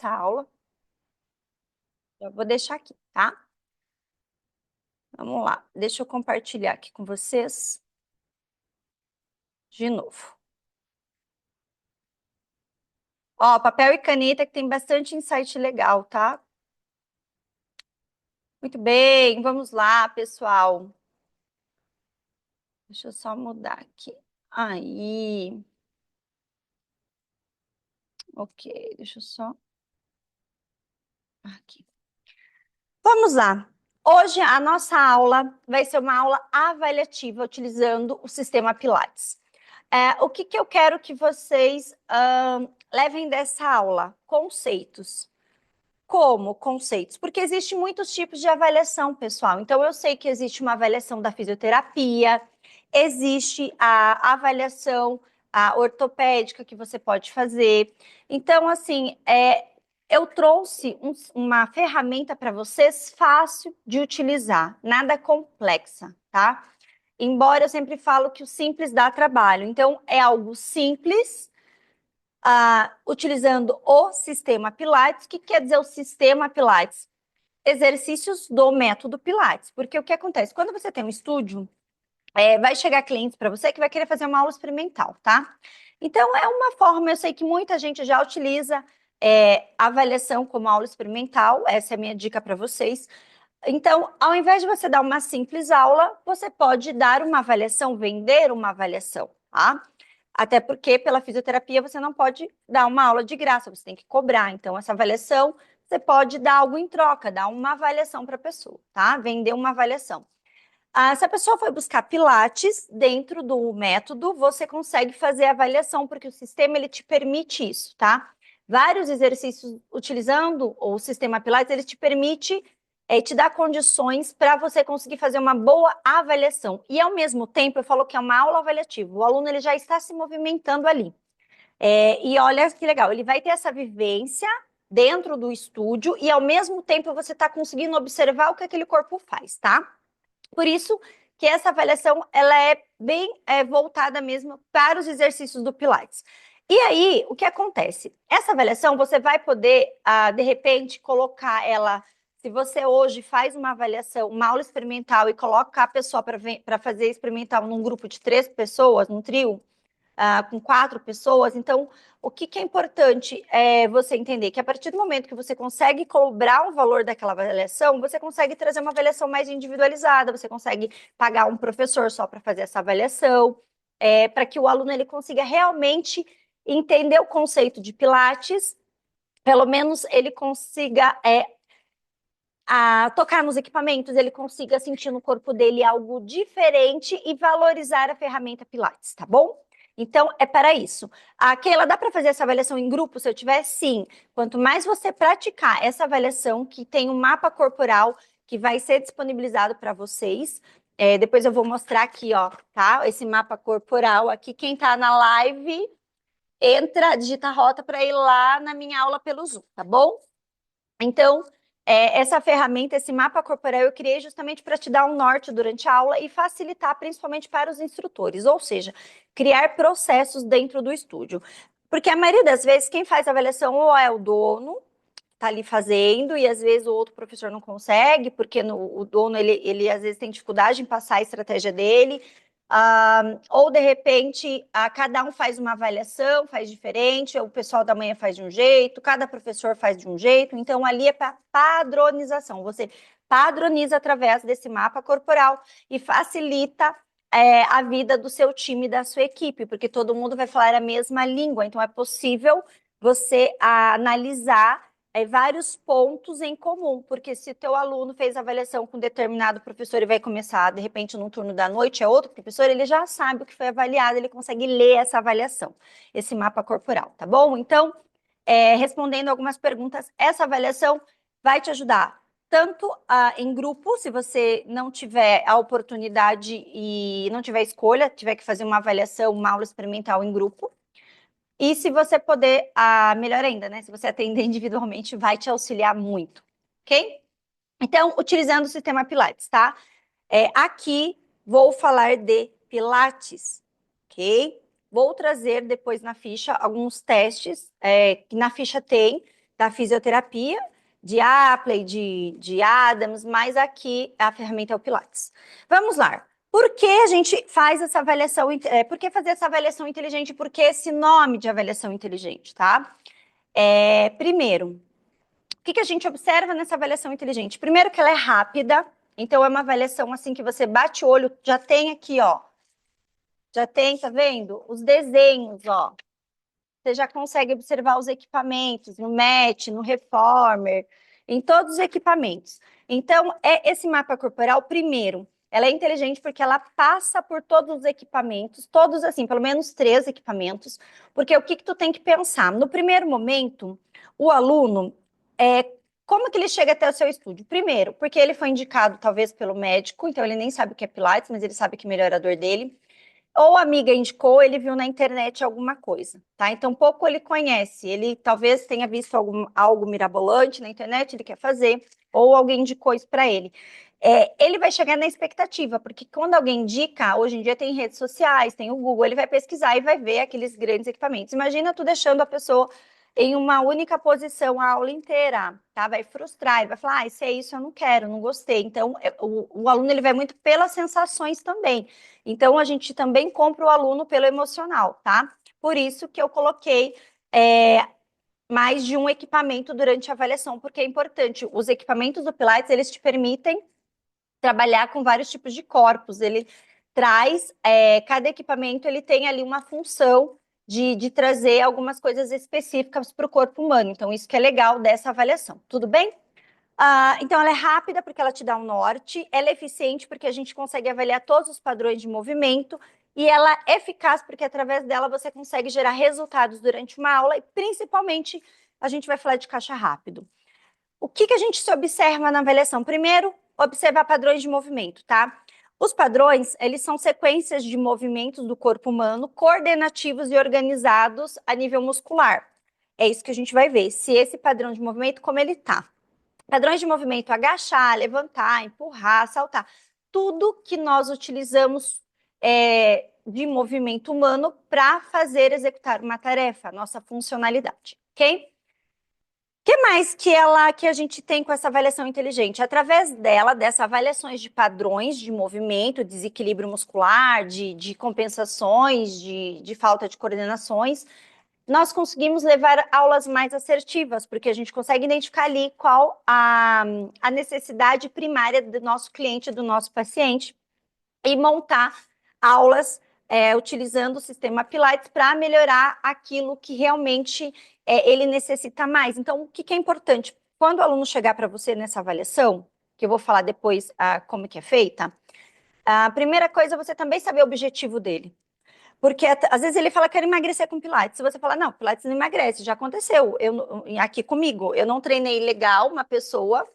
desta aula. Eu vou deixar aqui, tá? Vamos lá, deixa eu compartilhar aqui com vocês de novo. Ó, papel e caneta que tem bastante insight legal, tá? Muito bem, vamos lá, pessoal. Deixa eu só mudar aqui. Aí. Ok, deixa eu só... Aqui. Vamos lá. Hoje a nossa aula vai ser uma aula avaliativa utilizando o sistema Pilates. O que eu quero que vocês levem dessa aula? Conceitos. Como conceitos? Porque existem muitos tipos de avaliação, pessoal. Então, eu sei que existe uma avaliação da fisioterapia, existe a avaliação ortopédica que você pode fazer. Então, assim, eu trouxe uma ferramenta para vocês fácil de utilizar, nada complexa, tá? Embora eu sempre falo que o simples dá trabalho. Então, é algo simples, utilizando o sistema Pilates. O que quer dizer o sistema Pilates? Exercícios do método Pilates. Porque o que acontece? Quando você tem um estúdio, vai chegar clientes para você que vai querer fazer uma aula experimental, tá? Então, é uma forma, eu sei que muita gente já utiliza avaliação como aula experimental, essa é a minha dica para vocês. Então, ao invés de você dar uma simples aula, você pode dar uma avaliação, vender uma avaliação, tá? Até porque pela fisioterapia você não pode dar uma aula de graça, você tem que cobrar. Então, essa avaliação, você pode dar algo em troca, dar uma avaliação para a pessoa, tá? Vender uma avaliação. Se a pessoa foi buscar Pilates dentro do método, você consegue fazer a avaliação, porque o sistema ele te permite isso, tá? Vários exercícios utilizando o sistema Pilates, ele te permite te dar condições para você conseguir fazer uma boa avaliação. E, ao mesmo tempo, eu falo que é uma aula avaliativa. O aluno ele já está se movimentando ali. E olha que legal, ele vai ter essa vivência dentro do estúdio e, ao mesmo tempo, você está conseguindo observar o que aquele corpo faz, tá? Por isso que essa avaliação ela é bem voltada mesmo para os exercícios do Pilates. E aí, o que acontece? Essa avaliação você vai poder, de repente, colocar ela... Se você hoje faz uma avaliação, uma aula experimental e coloca a pessoa para fazer experimental num grupo de 3 pessoas, num trio, com 4 pessoas, então o que é importante é você entender que a partir do momento que você consegue cobrar o valor daquela avaliação, você consegue trazer uma avaliação mais individualizada, você consegue pagar um professor só para fazer essa avaliação, para que o aluno ele consiga realmente entender o conceito de Pilates, pelo menos ele consiga tocar nos equipamentos, ele consiga sentir no corpo dele algo diferente e valorizar a ferramenta Pilates, tá bom? Então, é para isso. Keila, dá para fazer essa avaliação em grupo? Se eu tiver, sim. Quanto mais você praticar essa avaliação, que tem um mapa corporal que vai ser disponibilizado para vocês, depois eu vou mostrar aqui, ó, tá? Esse mapa corporal aqui. Quem está na live, digita a rota para ir lá na minha aula pelo Zoom, tá bom? Então, essa ferramenta, esse mapa corporal, eu criei justamente para te dar um norte durante a aula e facilitar principalmente para os instrutores, ou seja, criar processos dentro do estúdio. Porque a maioria das vezes, quem faz a avaliação ou é o dono, está ali fazendo, e às vezes o outro professor não consegue, porque o dono, ele às vezes tem dificuldade em passar a estratégia dele, ou de repente cada um faz uma avaliação, faz diferente, o pessoal da manhã faz de um jeito, cada professor faz de um jeito, então ali é para padronização, você padroniza através desse mapa corporal e facilita a vida do seu time, da sua equipe, porque todo mundo vai falar a mesma língua, então é possível você analisar vários pontos em comum, porque se teu aluno fez avaliação com determinado professor e vai começar, de repente, no turno da noite, é outro professor, ele já sabe o que foi avaliado, ele consegue ler essa avaliação, esse mapa corporal, tá bom? Então, respondendo algumas perguntas, essa avaliação vai te ajudar tanto em grupo, se você não tiver a oportunidade e não tiver escolha, tiver que fazer uma avaliação, uma aula experimental em grupo, e se você puder, melhor ainda, né? Se você atender individualmente, vai te auxiliar muito, ok? Então, utilizando o sistema Pilates, tá? Aqui vou falar de Pilates, ok? Vou trazer depois na ficha alguns testes que na ficha tem, da fisioterapia, de Apley, de Adams, mas aqui a ferramenta é o Pilates. Vamos lá. Por que a gente faz essa avaliação? Por que fazer essa avaliação inteligente? Por que esse nome de avaliação inteligente, tá? Primeiro, o que a gente observa nessa avaliação inteligente? Primeiro que ela é rápida, então é uma avaliação assim que você bate o olho, já tem aqui, ó. Já tem, tá vendo? Os desenhos, ó. Você já consegue observar os equipamentos no MET, no Reformer, em todos os equipamentos. Então, esse mapa corporal, primeiro, ela é inteligente porque ela passa por todos os equipamentos, todos assim, pelo menos 3 equipamentos, porque o que tu tem que pensar? No primeiro momento, o aluno, como que ele chega até o seu estúdio? Primeiro, porque ele foi indicado talvez pelo médico, então ele nem sabe o que é Pilates, mas ele sabe que melhora a dor dele. Ou a amiga indicou, ele viu na internet alguma coisa, tá? Então, pouco ele conhece. Ele talvez tenha visto algo mirabolante na internet, ele quer fazer, ou alguém indicou isso para ele. Ele vai chegar na expectativa, porque quando alguém indica, hoje em dia tem redes sociais, tem o Google, ele vai pesquisar e vai ver aqueles grandes equipamentos. Imagina tu deixando a pessoa em uma única posição a aula inteira, tá? Vai frustrar, ele vai falar, se é isso eu não quero, não gostei. Então, o aluno ele vai muito pelas sensações também. Então, a gente também compra o aluno pelo emocional, tá? Por isso que eu coloquei mais de um equipamento durante a avaliação, porque é importante. Os equipamentos do Pilates, eles te permitem trabalhar com vários tipos de corpos. Ele traz, cada equipamento, ele tem ali uma função de trazer algumas coisas específicas para o corpo humano. Então, isso que é legal dessa avaliação. Tudo bem? Então, ela é rápida porque ela te dá um norte, ela é eficiente porque a gente consegue avaliar todos os padrões de movimento e ela é eficaz porque através dela você consegue gerar resultados durante uma aula e principalmente a gente vai falar de caixa rápido. O que a gente se observa na avaliação? Primeiro, observar padrões de movimento, tá? Os padrões, eles são sequências de movimentos do corpo humano coordenativos e organizados a nível muscular. É isso que a gente vai ver, se esse padrão de movimento, como ele tá. Padrões de movimento, agachar, levantar, empurrar, saltar. Tudo que nós utilizamos de movimento humano para executar uma tarefa, nossa funcionalidade, ok? O que mais que a gente tem com essa avaliação inteligente? Através dessas avaliações de padrões de movimento, desequilíbrio muscular, de compensações, de falta de coordenações, nós conseguimos levar aulas mais assertivas, porque a gente consegue identificar ali qual a necessidade primária do nosso cliente, do nosso paciente, e montar aulas utilizando o sistema Pilates para melhorar aquilo que realmente ele necessita mais. Então, o que é importante? Quando o aluno chegar para você nessa avaliação, que eu vou falar depois como que é feita, a primeira coisa é você também saber o objetivo dele. Porque às vezes ele fala que quer emagrecer com Pilates. Se você fala, não, Pilates não emagrece, já aconteceu. Aqui comigo, eu não treinei legal uma pessoa,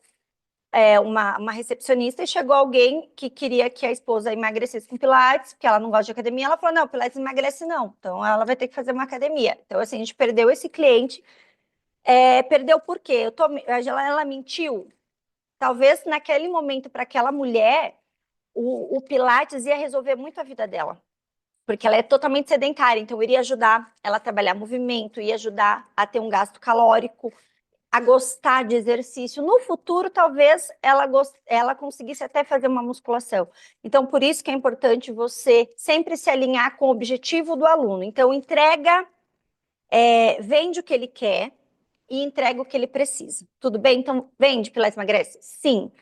uma recepcionista, e chegou alguém que queria que a esposa emagrecesse com Pilates, porque ela não gosta de academia. Ela falou, não, Pilates não emagrece não. Então ela vai ter que fazer uma academia. Então, assim, a gente perdeu esse cliente. Perdeu por quê? Ela mentiu. Talvez naquele momento, para aquela mulher, o Pilates ia resolver muito a vida dela. Porque ela é totalmente sedentária, então iria ajudar ela a trabalhar movimento, ia ajudar a ter um gasto calórico, a gostar de exercício. No futuro, talvez ela conseguisse até fazer uma musculação. Então, por isso que é importante você sempre se alinhar com o objetivo do aluno. Então, vende o que ele quer e entrega o que ele precisa. Tudo bem? Então, vende Pilates Emagrece? Sim.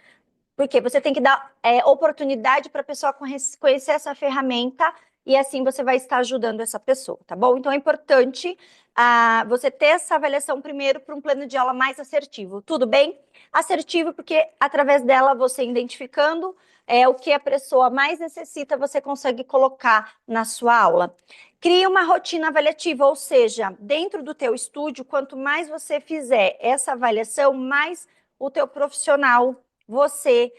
Porque você tem que dar oportunidade para a pessoa conhecer essa ferramenta e assim você vai estar ajudando essa pessoa, tá bom? Então é importante você ter essa avaliação primeiro para um plano de aula mais assertivo. Tudo bem? Assertivo porque através dela você identificando o que a pessoa mais necessita, você consegue colocar na sua aula. Crie uma rotina avaliativa, ou seja, dentro do teu estúdio, quanto mais você fizer essa avaliação, mais o teu profissional, você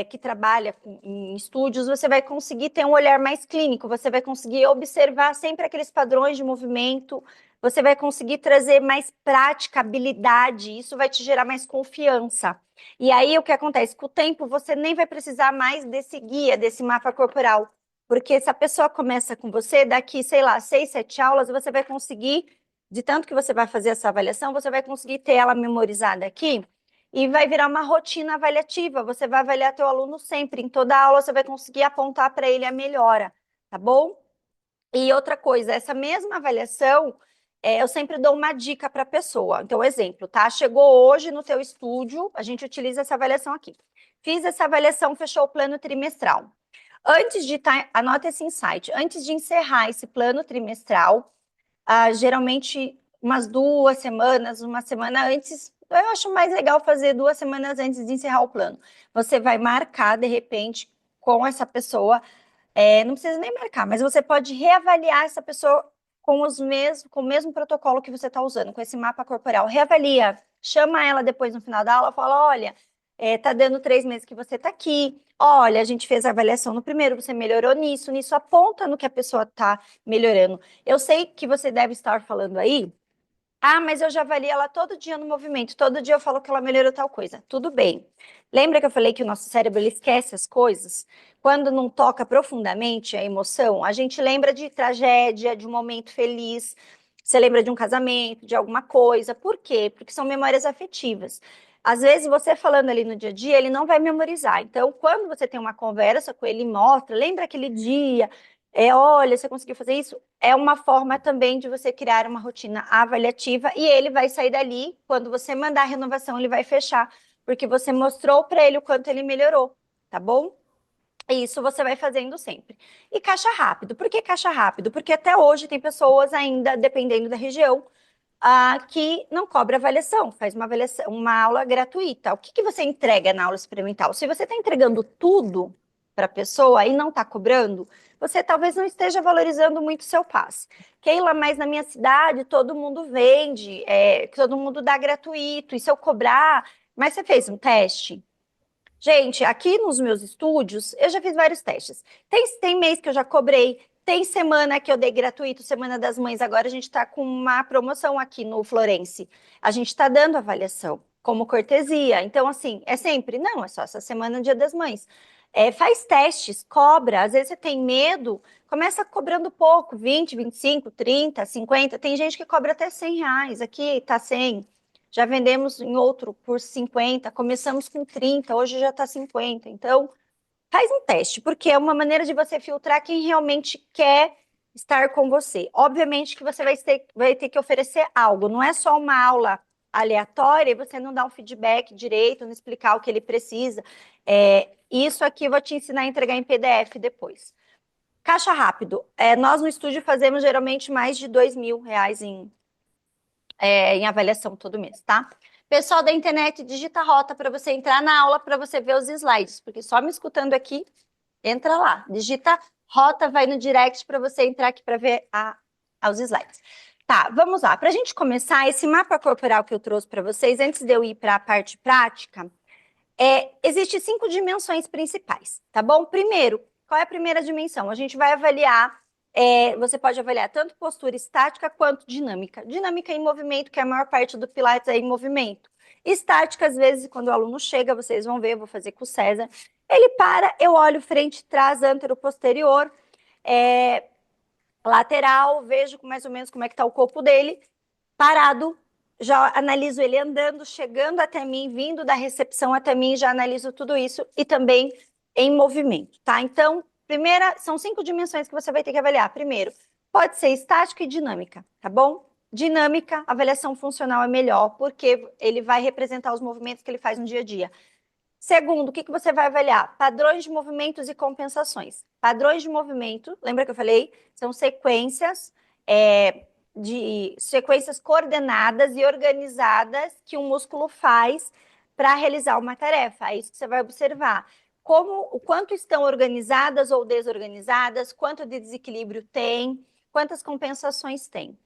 que trabalha em estúdios, você vai conseguir ter um olhar mais clínico, você vai conseguir observar sempre aqueles padrões de movimento, você vai conseguir trazer mais prática, habilidade, isso vai te gerar mais confiança. E aí o que acontece? Com o tempo, você nem vai precisar mais desse guia, desse mapa corporal, porque se a pessoa começa com você, daqui, sei lá, 6, 7 aulas, você vai conseguir de tanto que você vai fazer essa avaliação, você vai conseguir ter ela memorizada aqui e vai virar uma rotina avaliativa. Você vai avaliar teu aluno sempre, em toda aula você vai conseguir apontar para ele a melhora, tá bom? E outra coisa, essa mesma avaliação, eu sempre dou uma dica para a pessoa. Então, exemplo, tá? Chegou hoje no teu estúdio, a gente utiliza essa avaliação aqui. Fiz essa avaliação, fechou o plano trimestral. Antes de anota esse insight, antes de encerrar esse plano trimestral, geralmente umas 2 semanas, uma semana antes, eu acho mais legal fazer 2 semanas antes de encerrar o plano. Você vai marcar, de repente, com essa pessoa, não precisa nem marcar, mas você pode reavaliar essa pessoa com o mesmo protocolo que você está usando, com esse mapa corporal. Reavalia, chama ela depois no final da aula, fala, olha, tá dando 3 meses que você está aqui, olha, a gente fez a avaliação no primeiro, você melhorou nisso, nisso, aponta no que a pessoa está melhorando. Eu sei que você deve estar falando aí, mas eu já avalio ela todo dia no movimento, todo dia eu falo que ela melhorou tal coisa. Tudo bem. Lembra que eu falei que o nosso cérebro ele esquece as coisas? Quando não toca profundamente a emoção, a gente lembra de tragédia, de um momento feliz, você lembra de um casamento, de alguma coisa. Por quê? Porque são memórias afetivas. Às vezes, você falando ali no dia a dia, ele não vai memorizar. Então, quando você tem uma conversa com ele, mostra, lembra aquele dia, olha, você conseguiu fazer isso? É uma forma também de você criar uma rotina avaliativa e ele vai sair dali, quando você mandar a renovação, ele vai fechar, porque você mostrou para ele o quanto ele melhorou, tá bom? E isso você vai fazendo sempre. E caixa rápido. Por que caixa rápido? Porque até hoje tem pessoas ainda, dependendo da região, que não cobra avaliação, faz uma avaliação, uma aula gratuita. O que você entrega na aula experimental? Se você está entregando tudo para a pessoa e não está cobrando, você talvez não esteja valorizando muito o seu passe. Keila, mas na minha cidade todo mundo vende, todo mundo dá gratuito, e se eu cobrar, mas você fez um teste? Gente, aqui nos meus estúdios, eu já fiz vários testes. Tem mês que eu já cobrei, tem semana que eu dei gratuito, Semana das Mães. Agora a gente está com uma promoção aqui no Florence. A gente está dando avaliação como cortesia. Então, assim, é sempre, não, é só essa semana, Dia das Mães. Faz testes, cobra. Às vezes você tem medo, começa cobrando pouco, 20, 25, 30, 50. Tem gente que cobra até R$ 100. Aqui tá 100. Já vendemos em outro por 50, começamos com 30, hoje já está 50. Então, faz um teste, porque é uma maneira de você filtrar quem realmente quer estar com você. Obviamente que você vai ter que oferecer algo, não é só uma aula aleatória e você não dá um feedback direito, não explicar o que ele precisa. Isso aqui eu vou te ensinar a entregar em PDF depois. Caixa rápido. Nós no estúdio fazemos geralmente mais de R$ 2.000 em avaliação todo mês, tá? Pessoal da internet, digita a rota para você entrar na aula, para você ver os slides, porque só me escutando aqui, entra lá, digita rota, vai no direct para você entrar aqui para ver os slides. Tá, vamos lá. Para a gente começar, esse mapa corporal que eu trouxe para vocês, antes de eu ir para a parte prática, existem 5 dimensões principais, tá bom? Primeiro, qual é a primeira dimensão? A gente vai avaliar, você pode avaliar tanto postura estática quanto dinâmica. Dinâmica em movimento, que é a maior parte do Pilates é em movimento. Estática, às vezes, quando o aluno chega, vocês vão ver, eu vou fazer com o César, ele para, eu olho frente, trás, antero, posterior, lateral, vejo mais ou menos como é que está o corpo dele, parado, já analiso ele andando, chegando até mim, vindo da recepção até mim, já analiso tudo isso e também em movimento, tá? Então, são 5 dimensões que você vai ter que avaliar. Primeiro, pode ser estática e dinâmica, tá bom? Dinâmica, avaliação funcional é melhor, porque ele vai representar os movimentos que ele faz no dia a dia. Segundo, o que você vai avaliar? Padrões de movimentos e compensações. Padrões de movimento, lembra que eu falei? São sequências de sequências coordenadas e organizadas que um músculo faz para realizar uma tarefa. É isso que você vai observar. O quanto estão organizadas ou desorganizadas, quanto de desequilíbrio tem, quantas compensações tem. O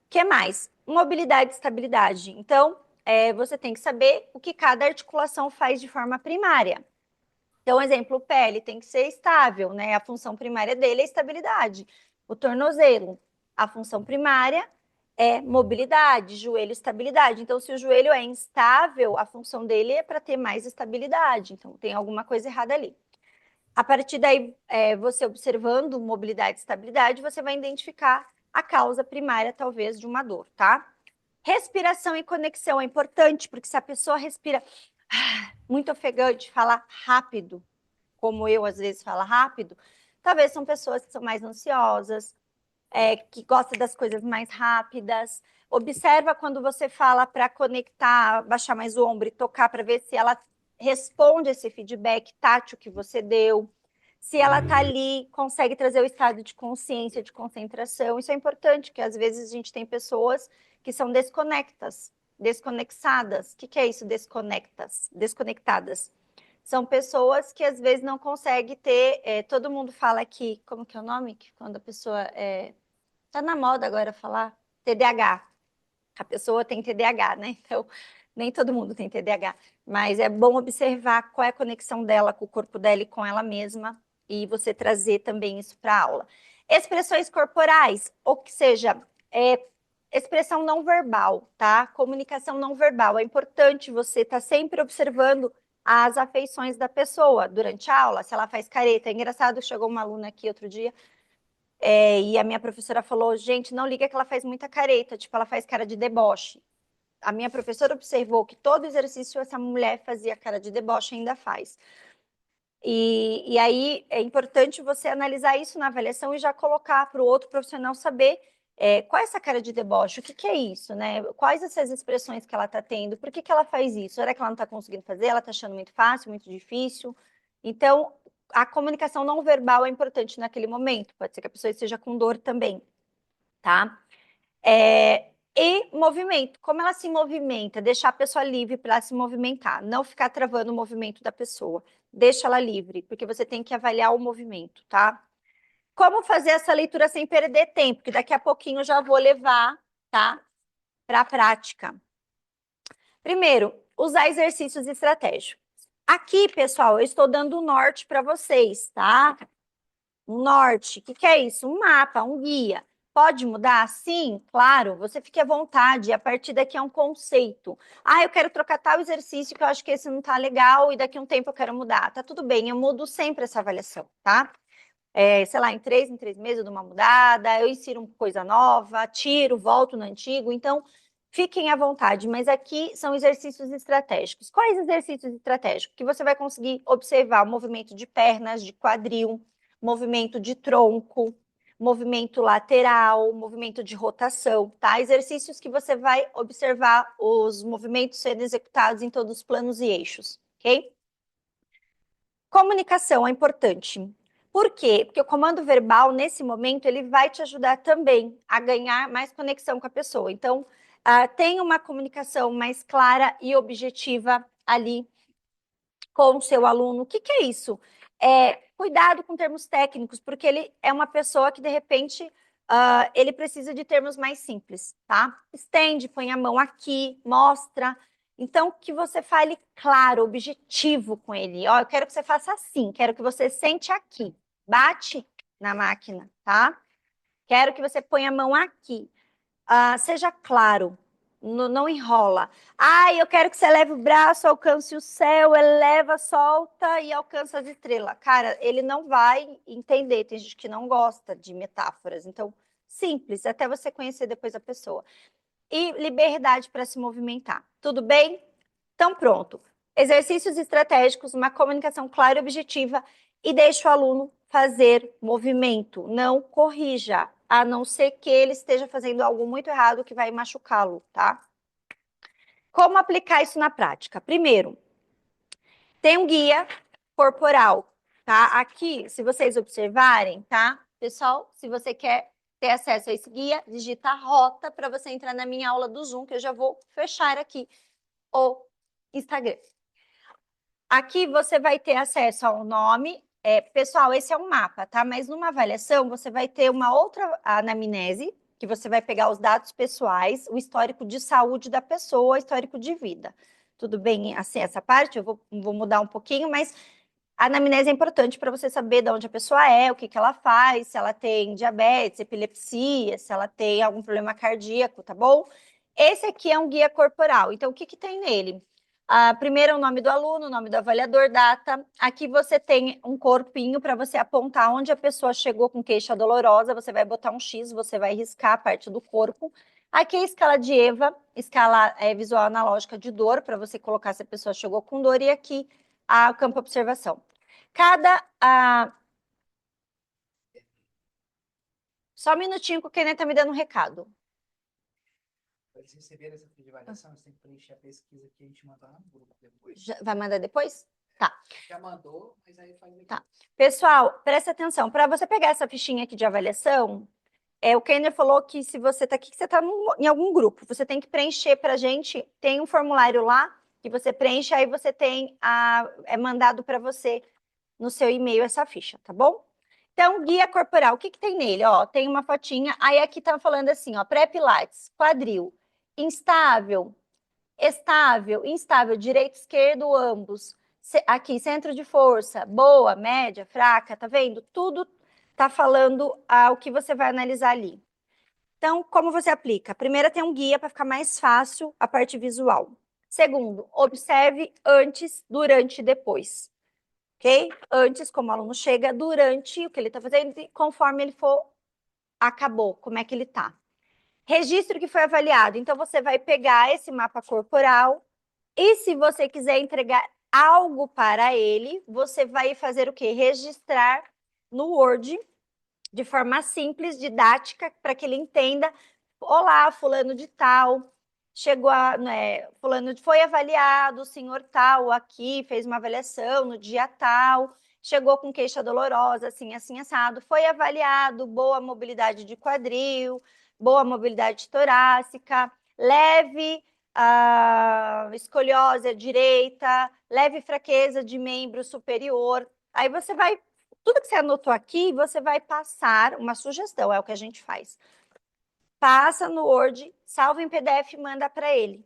que mais? Mobilidade e estabilidade. Então, você tem que saber o que cada articulação faz de forma primária. Então, exemplo, o pé, ele tem que ser estável, né? A função primária dele é estabilidade. O tornozelo, a função primária é mobilidade, joelho, estabilidade. Então, se o joelho é instável, a função dele é para ter mais estabilidade. Então, tem alguma coisa errada ali. A partir daí, você observando mobilidade e estabilidade, você vai identificar a causa primária, talvez, de uma dor, tá? Respiração e conexão é importante, porque se a pessoa respira muito ofegante, fala rápido, como eu às vezes falo rápido, talvez são pessoas que são mais ansiosas, que gostam das coisas mais rápidas. Observa quando você fala para conectar, baixar mais o ombro e tocar para ver se ela responde esse feedback tátil que você deu. Se ela está ali, consegue trazer o estado de consciência, de concentração. Isso é importante, porque às vezes a gente tem pessoas que são desconectas, desconexadas. O que é isso, desconectas? Desconectadas. São pessoas que às vezes não conseguem ter. Todo mundo fala que, como que é o nome? Que quando a pessoa tá na moda agora falar TDAH. A pessoa tem TDAH, né? Então, nem todo mundo tem TDAH. Mas é bom observar qual é a conexão dela com o corpo dela e com ela mesma, e você trazer também isso para a aula. Expressões corporais, ou que seja, expressão não verbal, tá? Comunicação não verbal. É importante você estar sempre observando as afeições da pessoa durante a aula, se ela faz careta. É engraçado, chegou uma aluna aqui outro dia, e a minha professora falou, gente, não liga que ela faz muita careta, tipo, ela faz cara de deboche. A minha professora observou que todo exercício essa mulher fazia cara de deboche e ainda faz. E aí é importante você analisar isso na avaliação e já colocar para o outro profissional saber qual é essa cara de deboche, o que é isso, né? Quais essas expressões que ela está tendo, por que ela faz isso? Será que ela não está conseguindo fazer? Ela está achando muito fácil, muito difícil? Então, a comunicação não verbal é importante naquele momento. Pode ser que a pessoa esteja com dor também, tá? E movimento, como ela se movimenta, deixar a pessoa livre para se movimentar, não ficar travando o movimento da pessoa, deixa ela livre, porque você tem que avaliar o movimento, tá? Como fazer essa leitura sem perder tempo, que daqui a pouquinho eu já vou levar, tá, para a prática. Primeiro, usar exercícios estratégicos. Aqui, pessoal, eu estou dando o norte para vocês, tá? Um norte, o que é isso? Um mapa, um guia. Pode mudar? Sim, claro, você fique à vontade. A partir daqui é um conceito. Ah, eu quero trocar tal exercício que eu acho que esse não tá legal e daqui a um tempo eu quero mudar. Tá tudo bem, eu mudo sempre essa avaliação, tá? Sei lá, em 3 meses eu dou uma mudada, eu ensino coisa nova, tiro, volto no antigo. Então, fiquem à vontade, mas aqui são exercícios estratégicos. Quais exercícios estratégicos? Que você vai conseguir observar o movimento de pernas, de quadril, movimento de tronco, movimento lateral, movimento de rotação, tá? Exercícios que você vai observar os movimentos sendo executados em todos os planos e eixos, ok? Comunicação é importante. Por quê? Porque o comando verbal, nesse momento, ele vai te ajudar também a ganhar mais conexão com a pessoa. Então, tem uma comunicação mais clara e objetiva ali com o seu aluno. O que é isso? Cuidado com termos técnicos, porque ele é uma pessoa que, de repente, ele precisa de termos mais simples, tá? Estende, põe a mão aqui, mostra. Então, que você fale claro, objetivo com ele. Ó, eu quero que você faça assim, quero que você sente aqui. Bate na máquina, tá? Quero que você ponha a mão aqui. Seja claro, não enrola. Eu quero que você leve o braço, alcance o céu, eleva, solta e alcança as estrelas. Cara, ele não vai entender. Tem gente que não gosta de metáforas. Então, simples, até você conhecer depois a pessoa. E liberdade para se movimentar. Tudo bem? Então, pronto. Exercícios estratégicos, uma comunicação clara e objetiva e deixe o aluno fazer movimento. Não corrija, a não ser que ele esteja fazendo algo muito errado que vai machucá-lo, tá? Como aplicar isso na prática? Primeiro, tem um guia corporal, tá? Aqui, se vocês observarem, tá? Pessoal, se você quer ter acesso a esse guia, digita a rota para você entrar na minha aula do Zoom, que eu já vou fechar aqui o Instagram. Aqui você vai ter acesso ao nome. Pessoal, esse é um mapa, tá? Mas numa avaliação, você vai ter uma outra anamnese, que você vai pegar os dados pessoais, o histórico de saúde da pessoa, o histórico de vida. Tudo bem, assim, essa parte eu vou mudar um pouquinho, mas a anamnese é importante para você saber de onde a pessoa é, o que ela faz, se ela tem diabetes, epilepsia, se ela tem algum problema cardíaco, tá bom? Esse aqui é um guia corporal. Então, o que tem nele? Primeiro, o nome do aluno, o nome do avaliador, data. Aqui você tem um corpinho para você apontar onde a pessoa chegou com queixa dolorosa. Você vai botar um X, você vai riscar a parte do corpo. Aqui é a escala de EVA, escala visual analógica de dor, para você colocar se a pessoa chegou com dor. E aqui a campo observação. Só um minutinho que o Kenner está me dando um recado. Eles receberam essa ficha de avaliação, eles têm que preencher a pesquisa que a gente mandou no grupo depois. Vai mandar depois? Tá. Já mandou, mas aí faz aqui. Tá. Pessoal, presta atenção. Para você pegar essa fichinha aqui de avaliação, o Kenner falou que se você está aqui, que você está em algum grupo, você tem que preencher para a gente. Tem um formulário lá que você preenche, aí você tem mandado para você no seu e-mail essa ficha, tá bom? Então, guia corporal, o que tem nele? Ó, tem uma fotinha, aí aqui tá falando assim, ó, pré-pilates, quadril, instável, estável, instável, direito, esquerdo, ambos. Aqui, centro de força, boa, média, fraca, tá vendo? Tudo tá falando o que você vai analisar ali. Então, como você aplica? Primeiro, tem um guia para ficar mais fácil a parte visual. Segundo, observe antes, durante e depois. Ok? Antes, como o aluno chega, durante o que ele está fazendo, e conforme ele for, acabou, como é que ele está. Registro que foi avaliado. Então, você vai pegar esse mapa corporal e se você quiser entregar algo para ele, você vai fazer o quê? Registrar no Word, de forma simples, didática, para que ele entenda. Olá, fulano de tal, chegou fulano foi avaliado, o senhor tal aqui fez uma avaliação no dia tal, chegou com queixa dolorosa, assim, assim, assado, foi avaliado, boa mobilidade de quadril, boa mobilidade torácica, leve escoliose à direita, leve fraqueza de membro superior. Aí você vai, tudo que você anotou aqui, você vai passar uma sugestão, é o que a gente faz. Passa no Word, salva em PDF e manda para ele.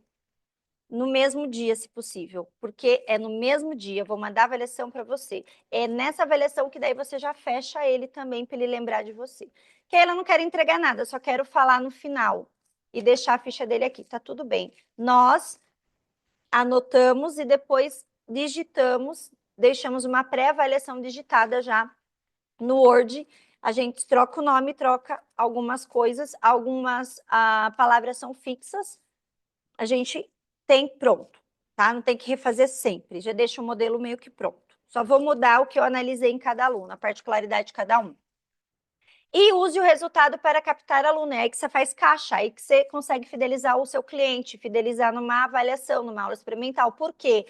No mesmo dia, se possível, porque é no mesmo dia, eu vou mandar a avaliação para você. É nessa avaliação que daí você já fecha ele também para ele lembrar de você. Que ela não quer entregar nada, só quero falar no final e deixar a ficha dele aqui, tá tudo bem. Nós anotamos e depois digitamos, deixamos uma pré-avaliação digitada já no Word. A gente troca o nome, troca algumas coisas, algumas palavras são fixas, a gente tem pronto, tá? Não tem que refazer sempre, já deixa o modelo meio que pronto. Só vou mudar o que eu analisei em cada aluno, a particularidade de cada um. E use o resultado para captar aluno. É aí que você faz caixa, aí que você consegue fidelizar o seu cliente, fidelizar numa avaliação, numa aula experimental. Por quê?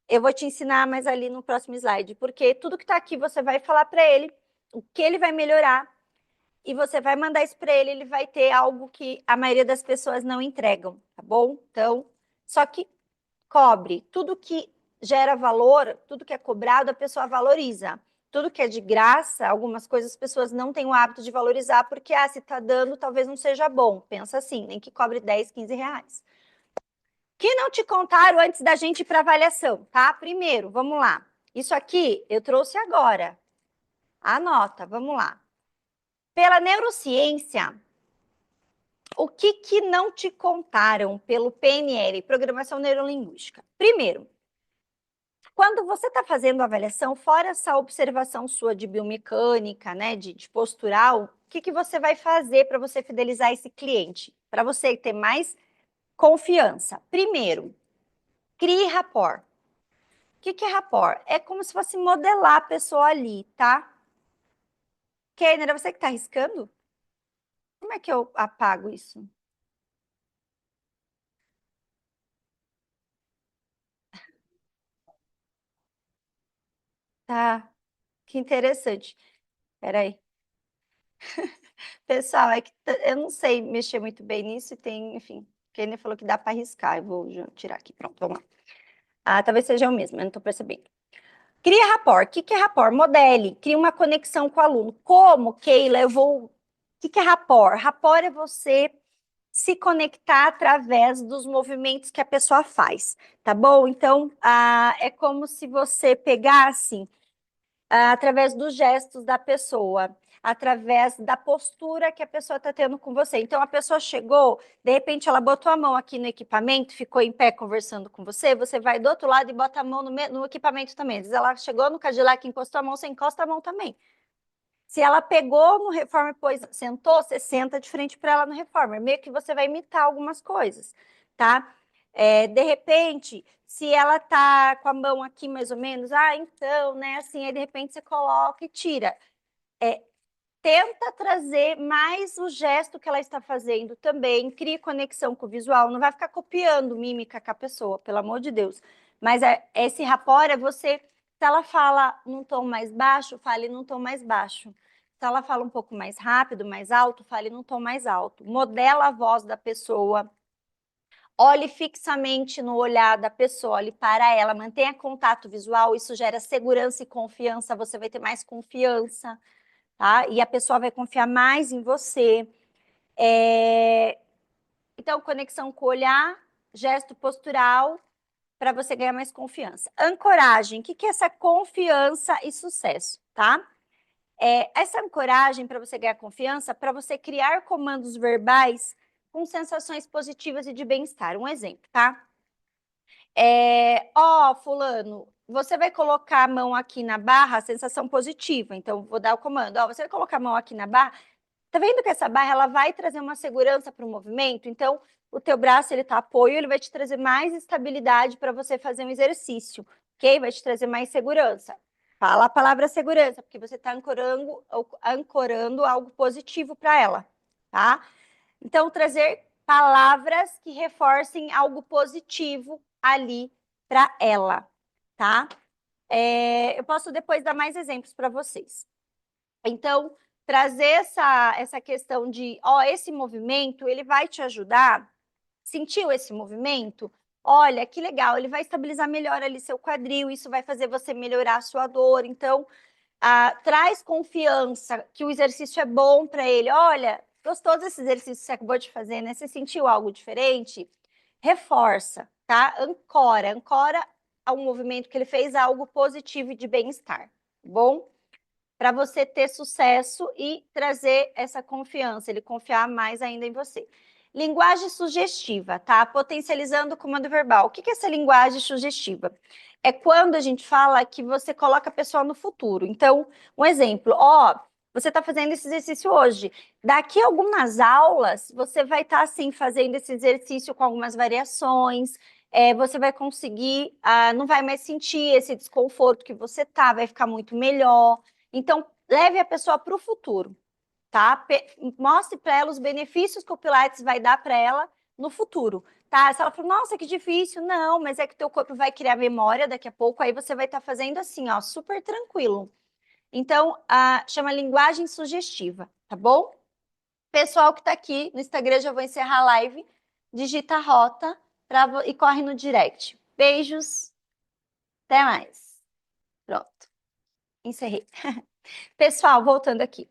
Eu vou te ensinar mais ali no próximo slide, porque tudo que está aqui você vai falar para ele, o que ele vai melhorar, e você vai mandar isso para ele, ele vai ter algo que a maioria das pessoas não entregam, tá bom? Então, só que cobre. Tudo que gera valor, tudo que é cobrado, a pessoa valoriza. Tudo que é de graça, algumas coisas as pessoas não têm o hábito de valorizar, porque, se está dando, talvez não seja bom. Pensa assim, nem que cobre 10, 15 reais. Que não te contaram antes da gente ir para avaliação, tá? Primeiro, vamos lá. Isso aqui eu trouxe agora. Anota, vamos lá. Pela neurociência, o que não te contaram pelo PNL, Programação Neurolinguística? Primeiro, quando você está fazendo a avaliação, fora essa observação sua de biomecânica, né, de postural, o que você vai fazer para você fidelizar esse cliente? Para você ter mais confiança. Primeiro, crie rapport. O que é rapport? É como se fosse modelar a pessoa ali, tá? Kenner, é você que está riscando? Como é que eu apago isso? Tá, que interessante. Peraí. Pessoal, é que eu não sei mexer muito bem nisso e tem, enfim, Kenner falou que dá para riscar. Eu vou tirar aqui, pronto, vamos lá. Talvez seja o mesmo, eu não estou percebendo. Cria rapport. O que é rapport? Modele, cria uma conexão com o aluno. Como, Keila, eu vou... O que é rapport? Rapport é você se conectar através dos movimentos que a pessoa faz, tá bom? Então, é como se você pegasse através dos gestos da pessoa. através da postura que a pessoa está tendo com você. Então, a pessoa chegou, de repente ela botou a mão aqui no equipamento, ficou em pé conversando com você, você vai do outro lado e bota a mão no equipamento também. Às vezes ela chegou no Cadillac, encostou a mão, você encosta a mão também. Se ela pegou no Reformer, pois sentou, você senta de frente para ela no Reformer. Meio que você vai imitar algumas coisas, tá? De repente, se ela tá com a mão aqui mais ou menos, então, né, assim, aí de repente você coloca e tira. Tenta trazer mais o gesto que ela está fazendo também, crie conexão com o visual, não vai ficar copiando mímica com a pessoa, pelo amor de Deus. Mas esse rapport é você, se ela fala num tom mais baixo, fale num tom mais baixo. Se ela fala um pouco mais rápido, mais alto, fale num tom mais alto. Modela a voz da pessoa, olhe fixamente no olhar da pessoa, olhe para ela, mantenha contato visual, isso gera segurança e confiança, você vai ter mais confiança. Tá? E a pessoa vai confiar mais em você. Então, conexão com o olhar, gesto postural, para você ganhar mais confiança. Ancoragem, o que é essa confiança e sucesso, tá? Essa ancoragem para você ganhar confiança, para você criar comandos verbais com sensações positivas e de bem-estar. Um exemplo, tá? Fulano, você vai colocar a mão aqui na barra, sensação positiva. Então, vou dar o comando. Você vai colocar a mão aqui na barra. Tá vendo que essa barra ela vai trazer uma segurança para o movimento? Então, o teu braço ele tá apoio, ele vai te trazer mais estabilidade para você fazer um exercício, ok? Vai te trazer mais segurança. Fala a palavra segurança, porque você está ancorando algo positivo para ela, tá? Então, trazer palavras que reforcem algo positivo ali para ela, tá? Eu posso depois dar mais exemplos para vocês. Então, trazer essa questão de, esse movimento, ele vai te ajudar. Sentiu esse movimento? Olha, que legal, ele vai estabilizar melhor ali seu quadril, isso vai fazer você melhorar a sua dor. Então, traz confiança que o exercício é bom para ele. Olha, gostou desse exercício que você acabou de fazer, né? Você sentiu algo diferente? Reforça, tá? Ancora ao movimento que ele fez algo positivo e de bem-estar, tá bom? Para você ter sucesso e trazer essa confiança, ele confiar mais ainda em você. Linguagem sugestiva, tá? Potencializando o comando verbal. O que é essa linguagem sugestiva? É quando a gente fala que você coloca a pessoa no futuro. Então, um exemplo, você está fazendo esse exercício hoje. Daqui a algumas aulas, você vai estar, assim, fazendo esse exercício com algumas variações. Você vai conseguir, não vai mais sentir esse desconforto que você tá, vai ficar muito melhor. Então, leve a pessoa para o futuro, tá? Mostre para ela os benefícios que o Pilates vai dar para ela no futuro, tá? Se ela for, nossa, que difícil, não, mas é que teu corpo vai criar memória daqui a pouco, aí você vai estar fazendo assim, super tranquilo. Então, chama linguagem sugestiva, tá bom? Pessoal que está aqui no Instagram, já vou encerrar a live, digita a rota e corre no direct. Beijos, até mais. Pronto, encerrei. Pessoal, voltando aqui.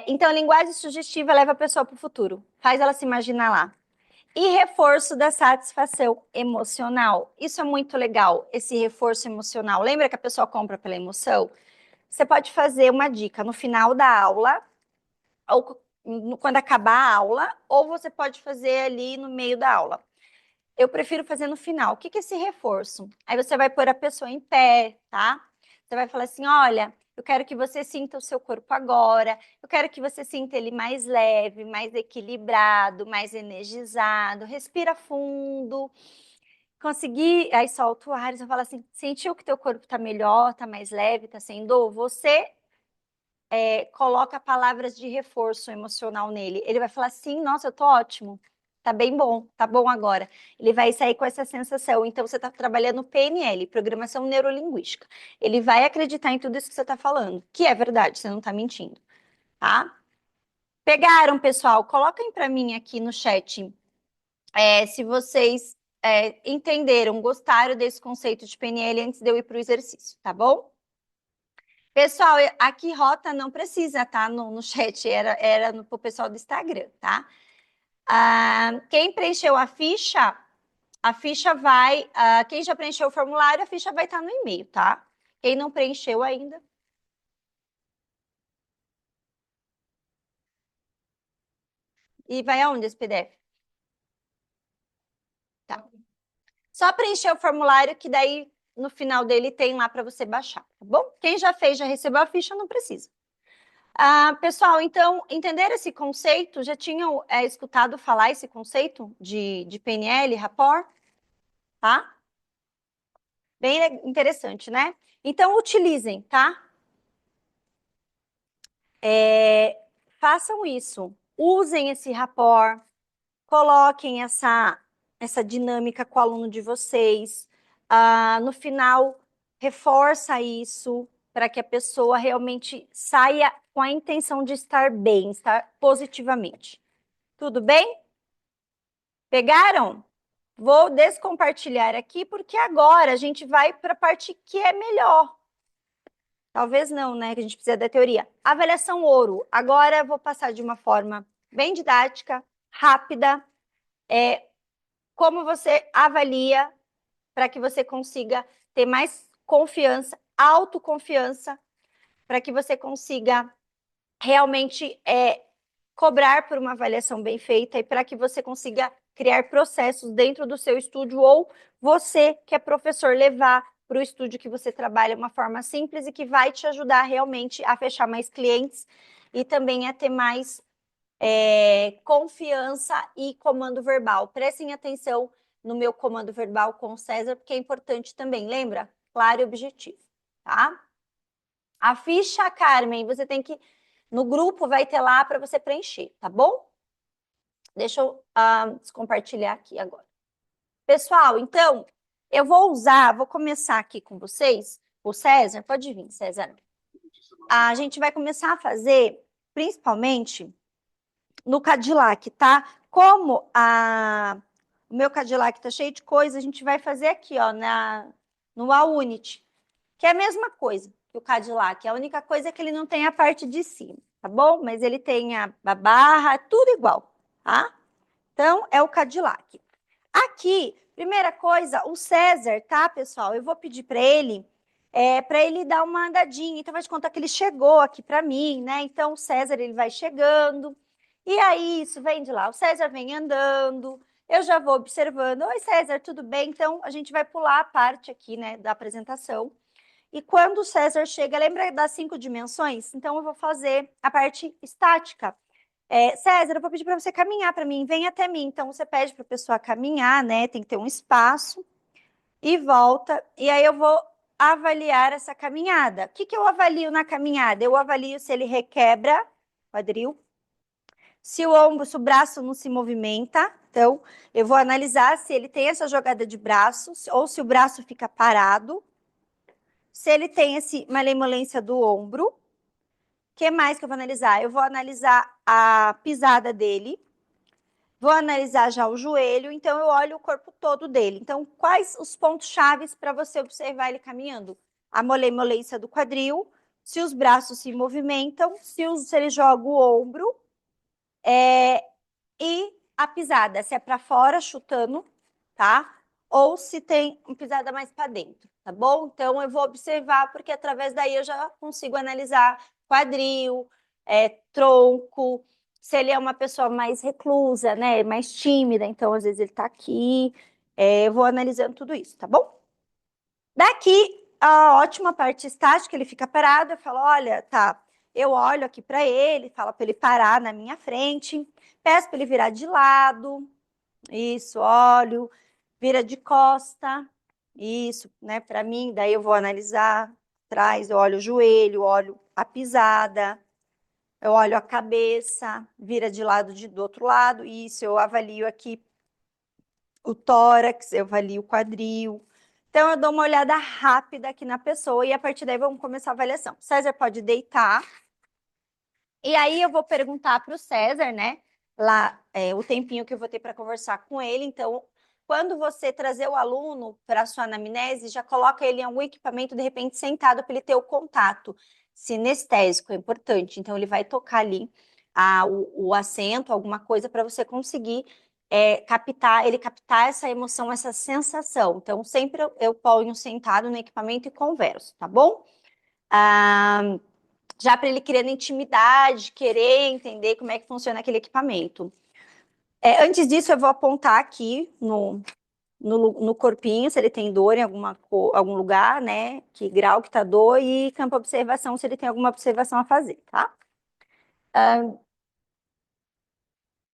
Então, linguagem sugestiva leva a pessoa para o futuro, faz ela se imaginar lá. E reforço da satisfação emocional. Isso é muito legal, esse reforço emocional. Lembra que a pessoa compra pela emoção? Você pode fazer uma dica no final da aula, ou quando acabar a aula, ou você pode fazer ali no meio da aula. Eu prefiro fazer no final. O que é esse reforço? Aí você vai pôr a pessoa em pé, tá? Você vai falar assim, olha, eu quero que você sinta o seu corpo agora, eu quero que você sinta ele mais leve, mais equilibrado, mais energizado, respira fundo, conseguir, aí solta o ar, você fala assim, sentiu que teu corpo tá melhor, tá mais leve, tá sem dor? Você coloca palavras de reforço emocional nele. Ele vai falar assim, nossa, eu tô ótimo, tá bem bom, tá bom agora. Ele vai sair com essa sensação. Então, você está trabalhando PNL, Programação Neurolinguística. Ele vai acreditar em tudo isso que você está falando, que é verdade, você não está mentindo, tá? Pegaram, pessoal? Coloquem para mim aqui no chat se vocês entenderam, gostaram desse conceito de PNL antes de eu ir para o exercício, tá bom? Pessoal, aqui rota não precisa, tá? No chat, era pro pessoal do Instagram, tá? Quem preencheu a ficha vai. Quem já preencheu o formulário, a ficha vai estar no e-mail, tá? Quem não preencheu ainda. E vai aonde esse PDF? Tá. Só preencher o formulário que daí no final dele tem lá para você baixar, tá bom? Quem já fez, já recebeu a ficha, não precisa. Pessoal, então, entenderam esse conceito? Já tinham escutado falar esse conceito de PNL, rapport? Tá? Bem interessante, né? Então, utilizem, tá? Façam isso. Usem esse rapport, coloquem essa dinâmica com o aluno de vocês. No final, reforça isso para que a pessoa realmente saia com a intenção de estar bem, estar positivamente. Tudo bem? Pegaram? Vou descompartilhar aqui, porque agora a gente vai para a parte que é melhor. Talvez não, né? Que a gente precisa da teoria. Avaliação ouro. Agora eu vou passar de uma forma bem didática, rápida, como você avalia para que você consiga ter mais confiança, autoconfiança, para que você consiga realmente cobrar por uma avaliação bem feita e para que você consiga criar processos dentro do seu estúdio ou você, que é professor, levar para o estúdio que você trabalha uma forma simples e que vai te ajudar realmente a fechar mais clientes e também a ter mais confiança e comando verbal. Prestem atenção no meu comando verbal com o César, porque é importante também, lembra? Claro e objetivo, tá? A ficha, Carmen, você tem que... No grupo vai ter lá para você preencher, tá bom? Deixa eu compartilhar aqui agora. Pessoal, então, eu vou começar aqui com vocês. O César, pode vir, César. A gente vai começar a fazer, principalmente, no Cadillac, tá? Como o meu Cadillac tá cheio de coisa, a gente vai fazer aqui, ó, no A-Unity, que é a mesma coisa que o Cadillac. A única coisa é que ele não tem a parte de cima, tá bom? Mas ele tem a barra, tudo igual, tá? Então, é o Cadillac. Aqui, primeira coisa, o César, tá, pessoal? Eu vou pedir para ele dar uma andadinha. Então, vai te contar que ele chegou aqui para mim, né? Então, o César, ele vai chegando. E aí, isso vem de lá. O César vem andando. Eu já vou observando. Oi, César, tudo bem? Então, a gente vai pular a parte aqui, né, da apresentação. E quando o César chega, lembra das 5 dimensões? Então, eu vou fazer a parte estática. César, eu vou pedir para você caminhar para mim, vem até mim. Então, você pede para a pessoa caminhar, né? Tem que ter um espaço e volta. E aí eu vou avaliar essa caminhada. O que eu avalio na caminhada? Eu avalio se ele requebra quadril, se o braço não se movimenta. Então, eu vou analisar se ele tem essa jogada de braço ou se o braço fica parado. Se ele tem essa malemolência do ombro. O que mais que eu vou analisar? Eu vou analisar a pisada dele. Vou analisar já o joelho, então eu olho o corpo todo dele. Então, quais os pontos chaves para você observar ele caminhando? A malemolência do quadril, se os braços se movimentam, se ele joga o ombro, e a pisada, se é para fora, chutando, tá? Ou se tem uma pisada mais para dentro, tá bom? Então, eu vou observar, porque através daí eu já consigo analisar quadril, tronco, se ele é uma pessoa mais reclusa, né? Mais tímida, então às vezes ele tá aqui. Eu vou analisando tudo isso, tá bom? Daqui, a ótima parte estática, ele fica parado, eu falo, olha, tá, eu olho aqui para ele, falo para ele parar na minha frente, peço para ele virar de lado, isso, olho, vira de costa, isso, né, para mim, daí eu vou analisar atrás, eu olho o joelho, olho a pisada, eu olho a cabeça, vira de lado do outro lado, isso, eu avalio aqui o tórax, eu avalio o quadril. Então, eu dou uma olhada rápida aqui na pessoa e a partir daí vamos começar a avaliação. O César pode deitar. E aí eu vou perguntar para o César, né? Lá, o tempinho que eu vou ter para conversar com ele. Então, quando você trazer o aluno para a sua anamnese, já coloca ele em algum equipamento, de repente, sentado, para ele ter o contato sinestésico, é importante. Então, ele vai tocar ali o assento, alguma coisa, para você conseguir captar essa emoção, essa sensação. Então, sempre eu ponho sentado no equipamento e converso, tá bom? Já para ele criando intimidade, querer entender como é que funciona aquele equipamento. Antes disso, eu vou apontar aqui no corpinho, se ele tem dor em algum lugar, né? Que grau que tá dor e campo observação, se ele tem alguma observação a fazer, tá?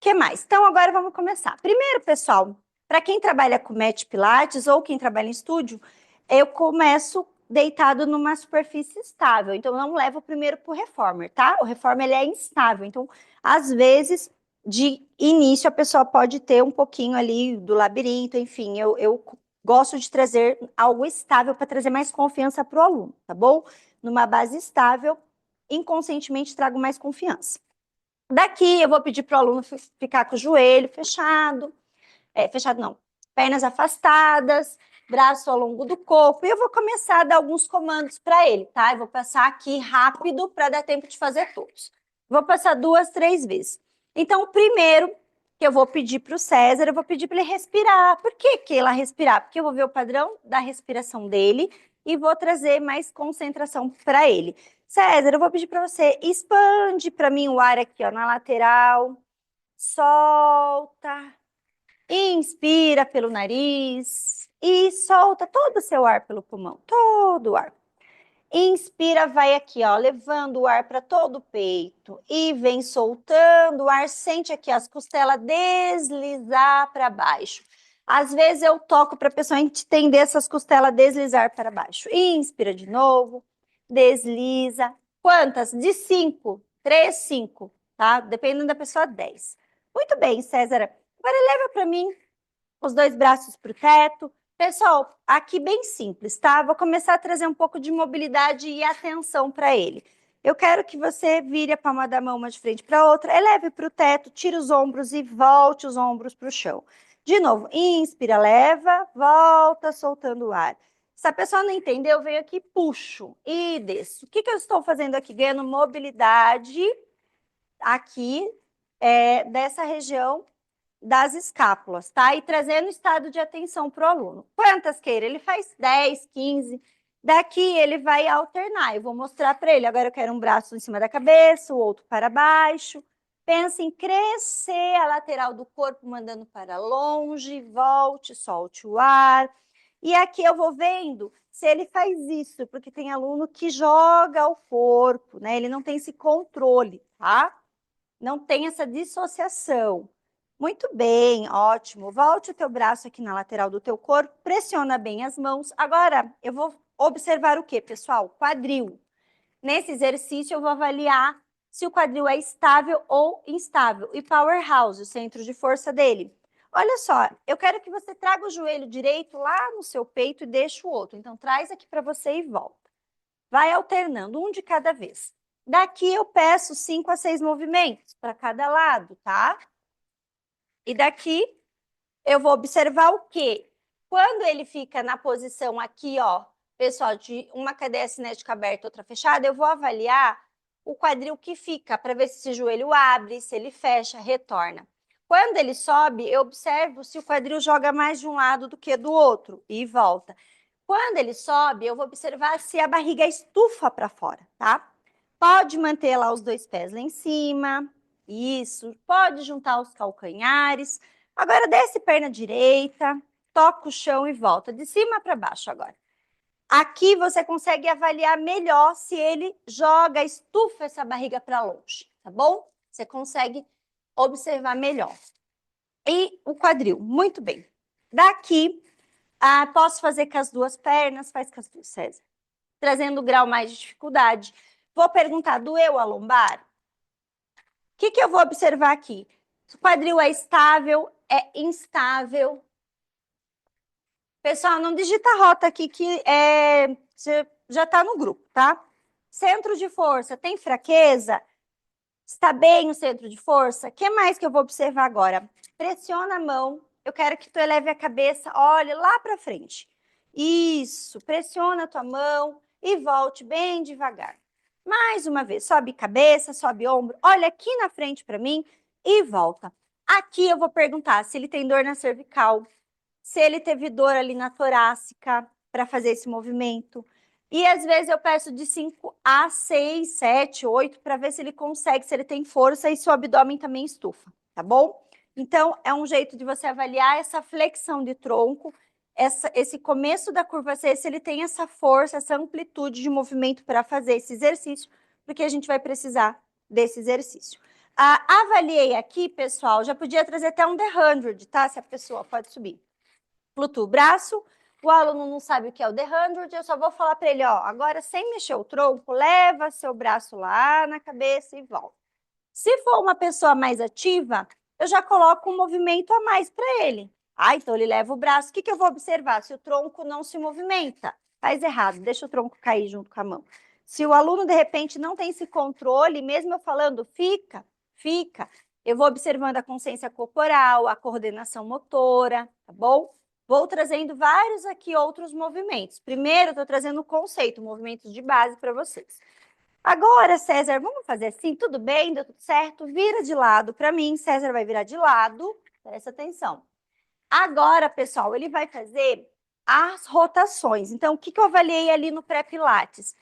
Que mais? Então, agora vamos começar. Primeiro, pessoal, para quem trabalha com Mat Pilates ou quem trabalha em estúdio, eu começo deitado numa superfície estável. Então, eu não levo primeiro para o reformer, tá? O reformer ele é instável. Então, às vezes, de início, a pessoa pode ter um pouquinho ali do labirinto, enfim. Eu gosto de trazer algo estável para trazer mais confiança para o aluno, tá bom? Numa base estável, inconscientemente trago mais confiança. Daqui eu vou pedir para o aluno ficar com o joelho fechado, fechado não, pernas afastadas, braço ao longo do corpo, e eu vou começar a dar alguns comandos para ele, tá? Eu vou passar aqui rápido para dar tempo de fazer todos. Vou passar 2, 3 vezes. Então, o primeiro que eu vou pedir para o César, eu vou pedir para ele respirar. Por que ele respirar? Porque eu vou ver o padrão da respiração dele e vou trazer mais concentração para ele. César, eu vou pedir para você, expande para mim o ar aqui, ó, na lateral, solta, inspira pelo nariz e solta todo o seu ar pelo pulmão, todo o ar. Inspira, vai aqui, ó, levando o ar para todo o peito e vem soltando o ar, sente aqui as costelas deslizar para baixo. Às vezes eu toco para a pessoa entender essas costelas deslizar para baixo. Inspira de novo, desliza. Quantas? De 5, 3, 5, tá? Dependendo da pessoa, 10. Muito bem, César. Agora leva para mim os 2 braços para o teto. Pessoal, aqui bem simples, tá? Vou começar a trazer um pouco de mobilidade e atenção para ele. Eu quero que você vire a palma da mão uma de frente para a outra, eleve para o teto, tire os ombros e volte os ombros para o chão. De novo, inspira, leva, volta, soltando o ar. Se a pessoa não entendeu, venho aqui, puxo e desço. O que eu estou fazendo aqui? Ganhando mobilidade aqui dessa região das escápulas, tá? E trazendo estado de atenção para o aluno. Quantas queira? Ele faz 10, 15. Daqui ele vai alternar. Eu vou mostrar para ele. Agora eu quero um braço em cima da cabeça, o outro para baixo. Pensa em crescer a lateral do corpo, mandando para longe. Volte, solte o ar. E aqui eu vou vendo se ele faz isso, porque tem aluno que joga o corpo, né? Ele não tem esse controle, tá? Não tem essa dissociação. Muito bem, ótimo. Volte o teu braço aqui na lateral do teu corpo, pressiona bem as mãos. Agora, eu vou observar o quê, pessoal? Quadril. Nesse exercício, eu vou avaliar se o quadril é estável ou instável. E powerhouse, o centro de força dele. Olha só, eu quero que você traga o joelho direito lá no seu peito e deixe o outro. Então, traz aqui para você e volta. Vai alternando, um de cada vez. Daqui eu peço 5 a 6 movimentos para cada lado, tá? E daqui eu vou observar o quê? Quando ele fica na posição aqui, ó, pessoal, de uma cadeia cinética aberta, outra fechada, eu vou avaliar o quadril que fica, para ver se esse joelho abre, se ele fecha, retorna. Quando ele sobe, eu observo se o quadril joga mais de um lado do que do outro e volta. Quando ele sobe, eu vou observar se a barriga estufa para fora, tá? Pode manter lá os 2 pés lá em cima. Isso. Pode juntar os calcanhares. Agora, desce perna direita, toca o chão e volta. De cima para baixo agora. Aqui você consegue avaliar melhor se ele joga, estufa essa barriga para longe, tá bom? Você consegue observar melhor. E o quadril, muito bem. Daqui, posso fazer com as 2 pernas, faz com as 2, César. Trazendo o grau mais de dificuldade. Vou perguntar, doeu a lombar? O que eu vou observar aqui? O quadril é estável, é instável. Pessoal, não digita a rota aqui que você já está no grupo, tá? Centro de força, tem fraqueza? Está bem o centro de força? O que mais que eu vou observar agora? Pressiona a mão. Eu quero que tu eleve a cabeça, olhe lá para frente. Isso, pressiona a tua mão e volte bem devagar. Mais uma vez, sobe cabeça, sobe ombro, olha aqui na frente para mim e volta. Aqui eu vou perguntar se ele tem dor na cervical, se ele teve dor ali na torácica para fazer esse movimento. E às vezes eu peço de 5 a 6, 7, 8 para ver se ele consegue, se ele tem força e se o abdômen também estufa, tá bom? Então, é um jeito de você avaliar essa flexão de tronco, esse começo da curva C, se ele tem essa força, essa amplitude de movimento para fazer esse exercício, porque a gente vai precisar desse exercício. Avaliei aqui, pessoal, já podia trazer até um The 100, tá? Se a pessoa pode subir. Flutua o braço, o aluno não sabe o que é o The 100, eu só vou falar para ele, ó, agora sem mexer o tronco, leva seu braço lá na cabeça e volta. Se for uma pessoa mais ativa, eu já coloco um movimento a mais para ele. Então ele leva o braço. O que eu vou observar? Se o tronco não se movimenta, faz errado, deixa o tronco cair junto com a mão. Se o aluno, de repente, não tem esse controle, mesmo eu falando, fica, eu vou observando a consciência corporal, a coordenação motora, tá bom? Vou trazendo vários aqui outros movimentos. Primeiro, eu estou trazendo o conceito, movimentos de base para vocês. Agora, César, vamos fazer assim? Tudo bem? Deu tudo certo? Vira de lado para mim. César vai virar de lado. Presta atenção. Agora, pessoal, ele vai fazer as rotações. Então, o que eu avaliei ali no pré-pilates?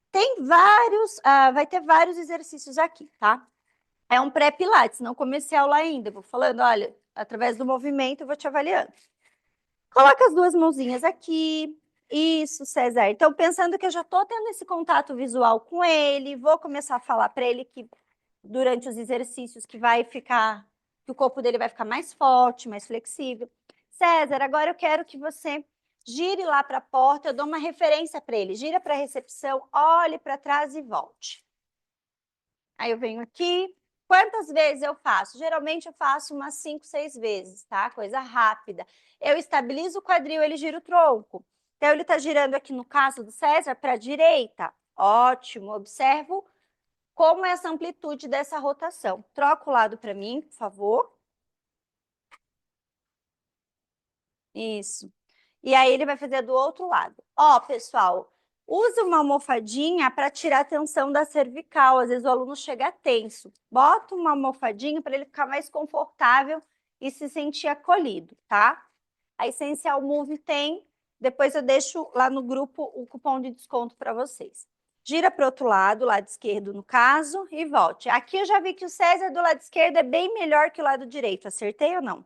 Tem vários, vai ter vários exercícios aqui, tá? É um pré-pilates, não comecei a aula ainda. Eu vou falando, olha, através do movimento eu vou te avaliando. Coloca as duas mãozinhas aqui. Isso, César. Então, pensando que eu já estou tendo esse contato visual com ele, vou começar a falar para ele que durante os exercícios que o corpo dele vai ficar mais forte, mais flexível. César, agora eu quero que você gire lá para a porta, eu dou uma referência para ele. Gira para a recepção, olhe para trás e volte. Aí eu venho aqui. Quantas vezes eu faço? Geralmente eu faço umas 5, 6 vezes, tá? Coisa rápida. Eu estabilizo o quadril, ele gira o tronco. Então, ele está girando aqui, no caso do César, para a direita. Ótimo. Observo como é essa amplitude dessa rotação. Troca o lado para mim, por favor. Isso. E aí, ele vai fazer do outro lado. Ó, pessoal, use uma almofadinha para tirar a tensão da cervical. Às vezes o aluno chega tenso. Bota uma almofadinha para ele ficar mais confortável e se sentir acolhido, tá? A Essencial Move tem. Depois eu deixo lá no grupo o cupom de desconto para vocês. Gira para o outro lado esquerdo no caso, e volte. Aqui eu já vi que o César do lado esquerdo é bem melhor que o lado direito. Acertei ou não?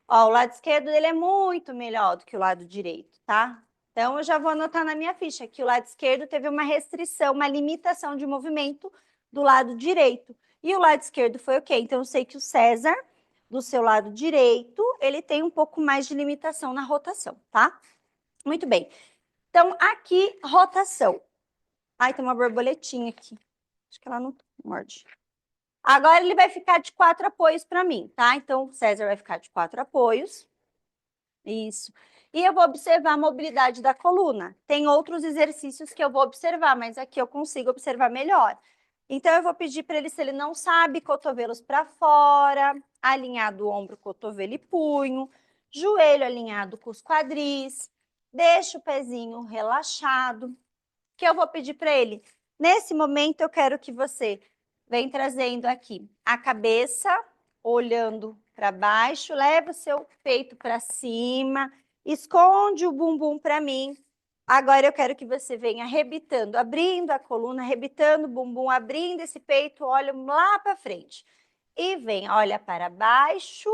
Ó, o lado esquerdo dele é muito melhor do que o lado direito, tá? Então, eu já vou anotar na minha ficha que o lado esquerdo teve uma restrição, uma limitação de movimento do lado direito. E o lado esquerdo foi ok. Então, eu sei que o César, do seu lado direito, ele tem um pouco mais de limitação na rotação, tá? Muito bem. Então, aqui, rotação. Ai, tem uma borboletinha aqui. Acho que ela não morde. Agora, ele vai ficar de 4 apoios para mim, tá? Então, o César vai ficar de 4 apoios. Isso. E eu vou observar a mobilidade da coluna. Tem outros exercícios que eu vou observar, mas aqui eu consigo observar melhor. Então, eu vou pedir para ele, se ele não sabe, cotovelos para fora, alinhado o ombro, cotovelo e punho, joelho alinhado com os quadris, deixa o pezinho relaxado. O que eu vou pedir para ele? Nesse momento, eu quero que você venha trazendo aqui a cabeça, olhando para baixo, leva o seu peito para cima, esconde o bumbum para mim. Agora eu quero que você venha arrebitando, abrindo a coluna, arrebitando o bumbum, abrindo esse peito, olha lá para frente. E vem, olha para baixo,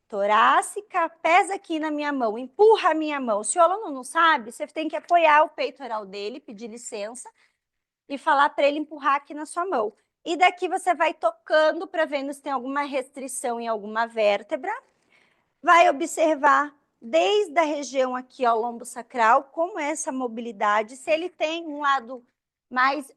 torácica, pesa aqui na minha mão, empurra a minha mão. Se o aluno não sabe, você tem que apoiar o peitoral dele, pedir licença e falar para ele empurrar aqui na sua mão. E daqui você vai tocando para ver se tem alguma restrição em alguma vértebra. Vai observar desde a região aqui, ó, lombo sacral, como é essa mobilidade. Se ele tem um lado mais...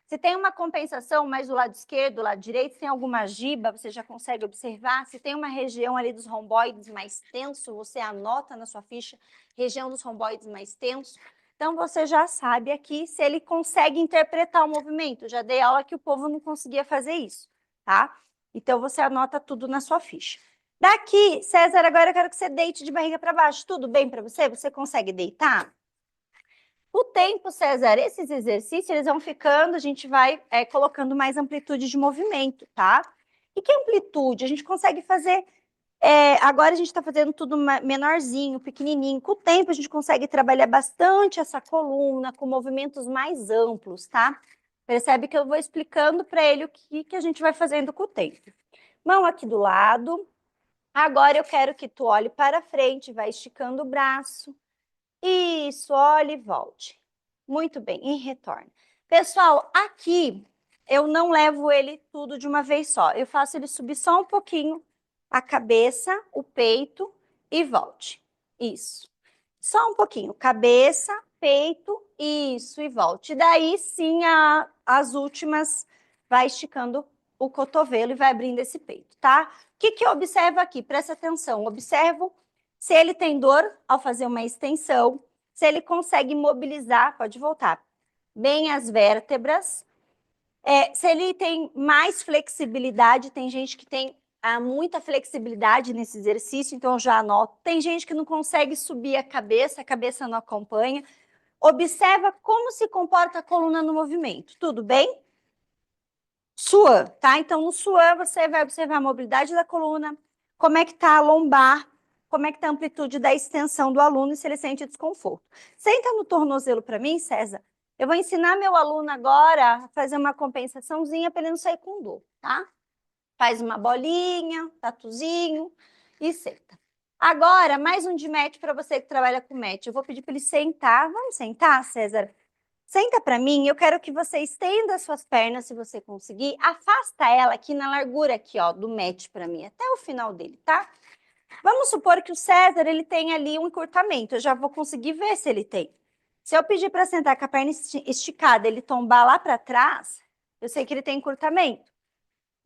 se tem uma compensação mais do lado esquerdo, do lado direito, se tem alguma giba, você já consegue observar. Se tem uma região ali dos romboides mais tenso, você anota na sua ficha, região dos romboides mais tenso. Então, você já sabe aqui se ele consegue interpretar o movimento. Já dei aula que o povo não conseguia fazer isso, tá? Então, você anota tudo na sua ficha. Daqui, César, agora eu quero que você deite de barriga para baixo. Tudo bem para você? Você consegue deitar? O tempo, César, esses exercícios, eles vão ficando, a gente vai colocando mais amplitude de movimento, tá? E que amplitude? A gente consegue fazer... agora a gente está fazendo tudo menorzinho, pequenininho. Com o tempo, a gente consegue trabalhar bastante essa coluna, com movimentos mais amplos, tá? Percebe que eu vou explicando para ele o que a gente vai fazendo com o tempo. Mão aqui do lado. Agora eu quero que tu olhe para frente, vai esticando o braço. Isso, olhe e volte. Muito bem, e retorne. Pessoal, aqui eu não levo ele tudo de uma vez só. Eu faço ele subir só um pouquinho a cabeça, o peito e volte. Isso. Só um pouquinho. Cabeça, peito, isso, e volte. Daí sim, as últimas vai esticando o cotovelo e vai abrindo esse peito, tá? O que eu observo aqui? Presta atenção. Observo se ele tem dor ao fazer uma extensão, se ele consegue mobilizar, pode voltar, bem as vértebras, se ele tem mais flexibilidade, tem gente que tem muita flexibilidade nesse exercício, então eu já anoto. Tem gente que não consegue subir a cabeça não acompanha. Observa como se comporta a coluna no movimento, tudo bem? Sua, tá? Então, no Swan, você vai observar a mobilidade da coluna, como é que tá a lombar, como é que tá a amplitude da extensão do aluno e se ele sente desconforto. Senta no tornozelo para mim, César. Eu vou ensinar meu aluno agora a fazer uma compensaçãozinha para ele não sair com dor, tá? Faz uma bolinha, tatuzinho e senta. Agora, mais um de match para você que trabalha com match. Eu vou pedir para ele sentar. Vamos sentar, César? Senta para mim, eu quero que você estenda as suas pernas, se você conseguir. Afasta ela aqui na largura aqui, ó, do match para mim, até o final dele, tá? Vamos supor que o César, ele tem ali um encurtamento. Eu já vou conseguir ver se ele tem. Se eu pedir para sentar com a perna esticada, ele tombar lá para trás, eu sei que ele tem encurtamento.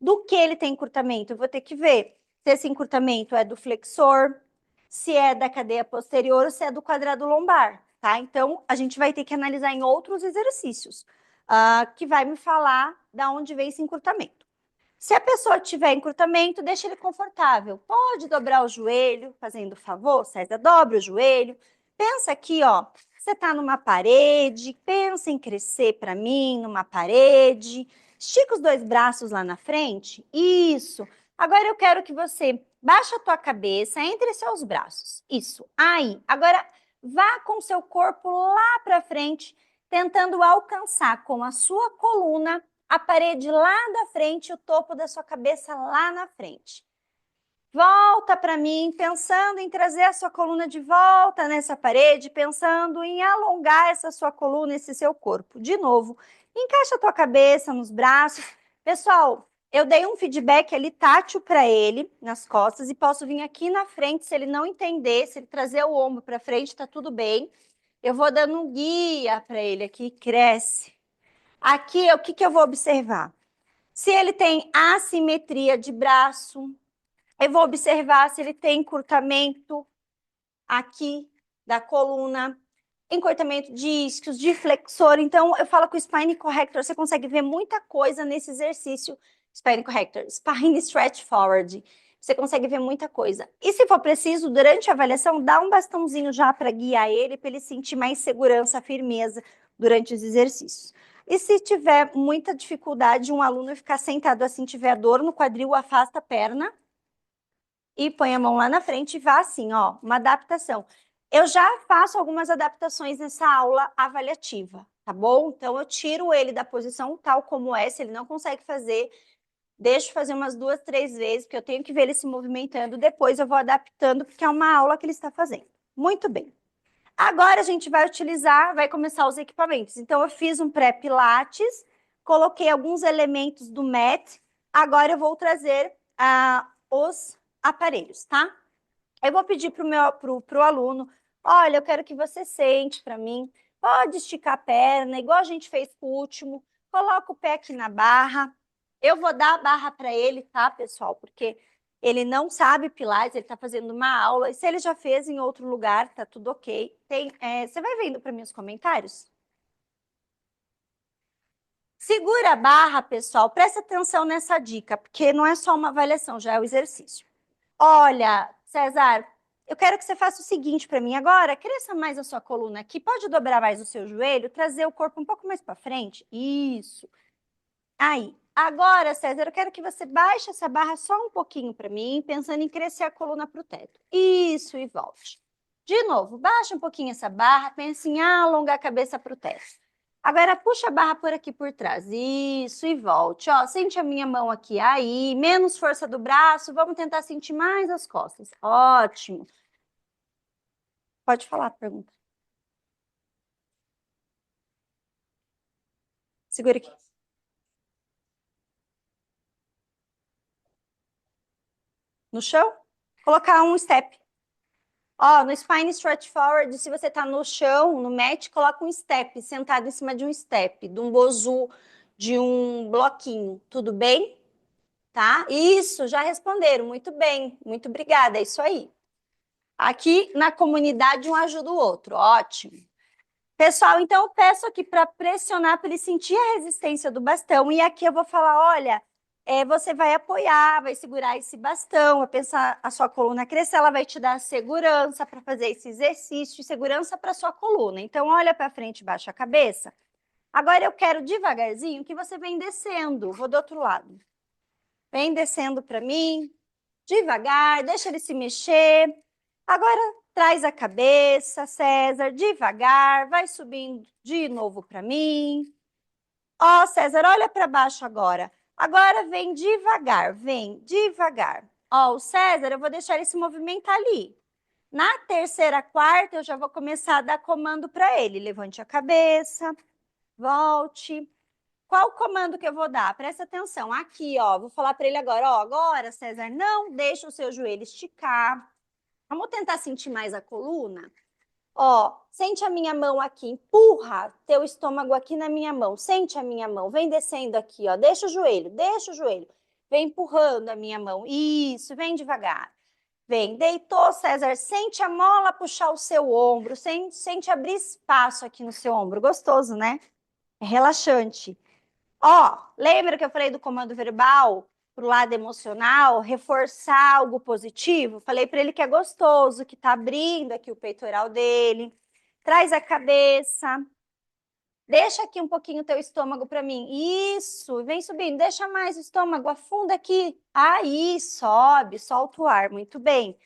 Do que ele tem encurtamento? Eu vou ter que ver se esse encurtamento é do flexor, se é da cadeia posterior ou se é do quadrado lombar, tá? Então, a gente vai ter que analisar em outros exercícios, que vai me falar da onde vem esse encurtamento. Se a pessoa tiver encurtamento, deixa ele confortável. Pode dobrar o joelho, fazendo favor, César, dobra o joelho. Pensa aqui, ó, você está numa parede, pensa em crescer para mim numa parede. Estica os dois braços lá na frente. Isso. Agora eu quero que você baixe a tua cabeça entre seus braços. Isso. Aí. Agora vá com o seu corpo lá para frente, tentando alcançar com a sua coluna a parede lá da frente, o topo da sua cabeça lá na frente. Volta para mim, pensando em trazer a sua coluna de volta nessa parede, pensando em alongar essa sua coluna, esse seu corpo. De novo, encaixa a tua cabeça nos braços. Pessoal, eu dei um feedback ali tátil para ele, nas costas, e posso vir aqui na frente, se ele não entender, se ele trazer o ombro para frente, tá tudo bem. Eu vou dando um guia para ele aqui, cresce. Aqui, o que eu vou observar? Se ele tem assimetria de braço, eu vou observar se ele tem encurtamento aqui da coluna, encurtamento de isquios, de flexor. Então, eu falo com o Spine Corrector, você consegue ver muita coisa nesse exercício. Spine Corrector, Spine Stretch Forward. Você consegue ver muita coisa. E se for preciso, durante a avaliação, dá um bastãozinho já para guiar ele, para ele sentir mais segurança, firmeza durante os exercícios. E se tiver muita dificuldade, um aluno ficar sentado assim, tiver dor no quadril, afasta a perna e põe a mão lá na frente e vá assim, ó, uma adaptação. Eu já faço algumas adaptações nessa aula avaliativa, tá bom? Então, eu tiro ele da posição tal como é, se ele não consegue fazer, deixo fazer umas 2, 3 vezes, porque eu tenho que ver ele se movimentando, depois eu vou adaptando, porque é uma aula que ele está fazendo. Muito bem. Agora a gente vai utilizar, vai começar os equipamentos. Então, eu fiz um pré-pilates, coloquei alguns elementos do mat, agora eu vou trazer os aparelhos, tá? Eu vou pedir pro aluno, olha, eu quero que você sente para mim, pode esticar a perna, igual a gente fez com o último, coloca o pé aqui na barra. Eu vou dar a barra para ele, tá, pessoal? Porque ele não sabe Pilates, ele está fazendo uma aula, e se ele já fez em outro lugar, tá tudo ok. Você vai vendo para mim os comentários? Segura a barra, pessoal, presta atenção nessa dica, porque não é só uma avaliação, já é o exercício. Olha, César, eu quero que você faça o seguinte para mim agora, cresça mais a sua coluna aqui, pode dobrar mais o seu joelho, trazer o corpo um pouco mais para frente. Isso. Aí, agora, César, eu quero que você baixe essa barra só um pouquinho para mim, pensando em crescer a coluna para o teto. Isso, e volte. De novo, baixa um pouquinho essa barra, pense em alongar a cabeça para o teto. Agora, puxa a barra por aqui por trás. Isso, e volte. Ó, sente a minha mão aqui. Aí, menos força do braço. Vamos tentar sentir mais as costas. Ótimo. Pode falar, pergunta. Segura aqui. No chão? Colocar um step. Ó, no spine stretch forward, se você tá no chão, no mat, coloca um step, sentado em cima de um step, de um bozu, de um bloquinho. Tudo bem? Tá? Isso, já responderam. Muito bem. Muito obrigada. É isso aí. Aqui na comunidade, um ajuda o outro. Ótimo. Pessoal, então eu peço aqui para pressionar para ele sentir a resistência do bastão. E aqui eu vou falar, olha, você vai apoiar, vai segurar esse bastão, vai pensar a sua coluna crescer, ela vai te dar segurança para fazer esse exercício, segurança para sua coluna. Então, olha para frente, baixa a cabeça. Agora eu quero devagarzinho que você vem descendo. Vou do outro lado. Vem descendo para mim, devagar, deixa ele se mexer. Agora, traz a cabeça, César, devagar, vai subindo de novo para mim. Ó, César, olha para baixo agora. Agora vem devagar, vem devagar. Ó, o César, eu vou deixar ele se movimentar ali. Na terceira, quarta, eu já vou começar a dar comando para ele. Levante a cabeça, volte. Qual o comando que eu vou dar? Presta atenção. Aqui, ó, vou falar para ele agora. Ó, agora, César, não deixa o seu joelho esticar. Vamos tentar sentir mais a coluna? Ó, sente a minha mão aqui, empurra teu estômago aqui na minha mão, sente a minha mão, vem descendo aqui, ó, deixa o joelho, vem empurrando a minha mão, isso, vem devagar, vem, deitou, César, sente a mola puxar o seu ombro, sente abrir espaço aqui no seu ombro, gostoso, né? É relaxante. Ó, lembra que eu falei do comando verbal? Para o lado emocional, reforçar algo positivo. Falei para ele que é gostoso, que está abrindo aqui o peitoral dele. Traz a cabeça. Deixa aqui um pouquinho o teu estômago para mim. Isso, vem subindo. Deixa mais o estômago, afunda aqui. Aí, sobe, solta o ar. Muito bem.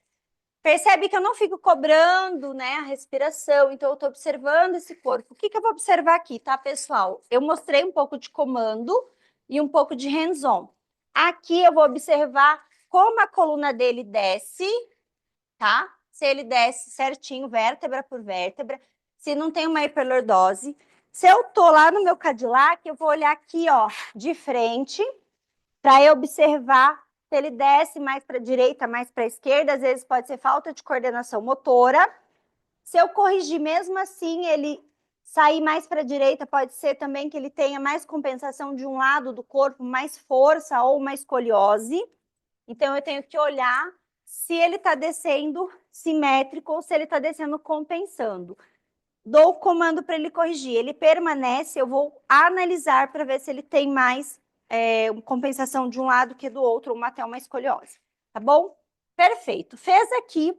Percebe que eu não fico cobrando, né, a respiração, então eu estou observando esse corpo. O que eu vou observar aqui, tá, pessoal? Eu mostrei um pouco de comando e um pouco de hands-on. Aqui eu vou observar como a coluna dele desce, tá? Se ele desce certinho, vértebra por vértebra, se não tem uma hiperlordose. Se eu tô lá no meu Cadillac, eu vou olhar aqui, ó, de frente, para eu observar se ele desce mais para a direita, mais para a esquerda, às vezes pode ser falta de coordenação motora. Se eu corrigir mesmo assim, ele sair mais para a direita, pode ser também que ele tenha mais compensação de um lado do corpo, mais força ou uma escoliose. Então, eu tenho que olhar se ele está descendo simétrico ou se ele está descendo compensando. Dou o comando para ele corrigir. Ele permanece, eu vou analisar para ver se ele tem mais compensação de um lado que do outro, ou até uma escoliose. Tá bom? Perfeito. Fez aqui.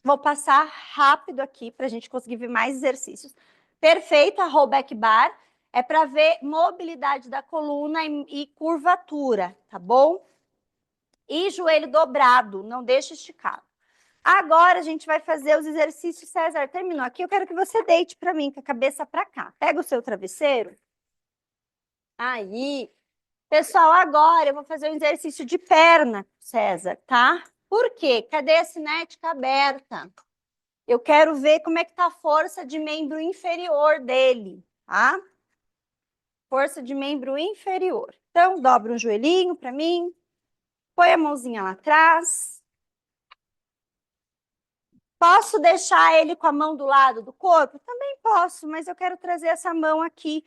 Vou passar rápido aqui para a gente conseguir ver mais exercícios. Perfeito, a rollback bar é para ver mobilidade da coluna e curvatura, tá bom? E joelho dobrado, não deixa esticado. Agora a gente vai fazer os exercícios. César, terminou aqui. Eu quero que você deite para mim, com a cabeça para cá. Pega o seu travesseiro. Aí. Pessoal, agora eu vou fazer um exercício de perna, César, tá? Por quê? Cadê a cinética aberta? Eu quero ver como é que tá a força de membro inferior dele, tá? Força de membro inferior. Então, dobra um joelhinho para mim. Põe a mãozinha lá atrás. Posso deixar ele com a mão do lado do corpo? Também posso, mas eu quero trazer essa mão aqui.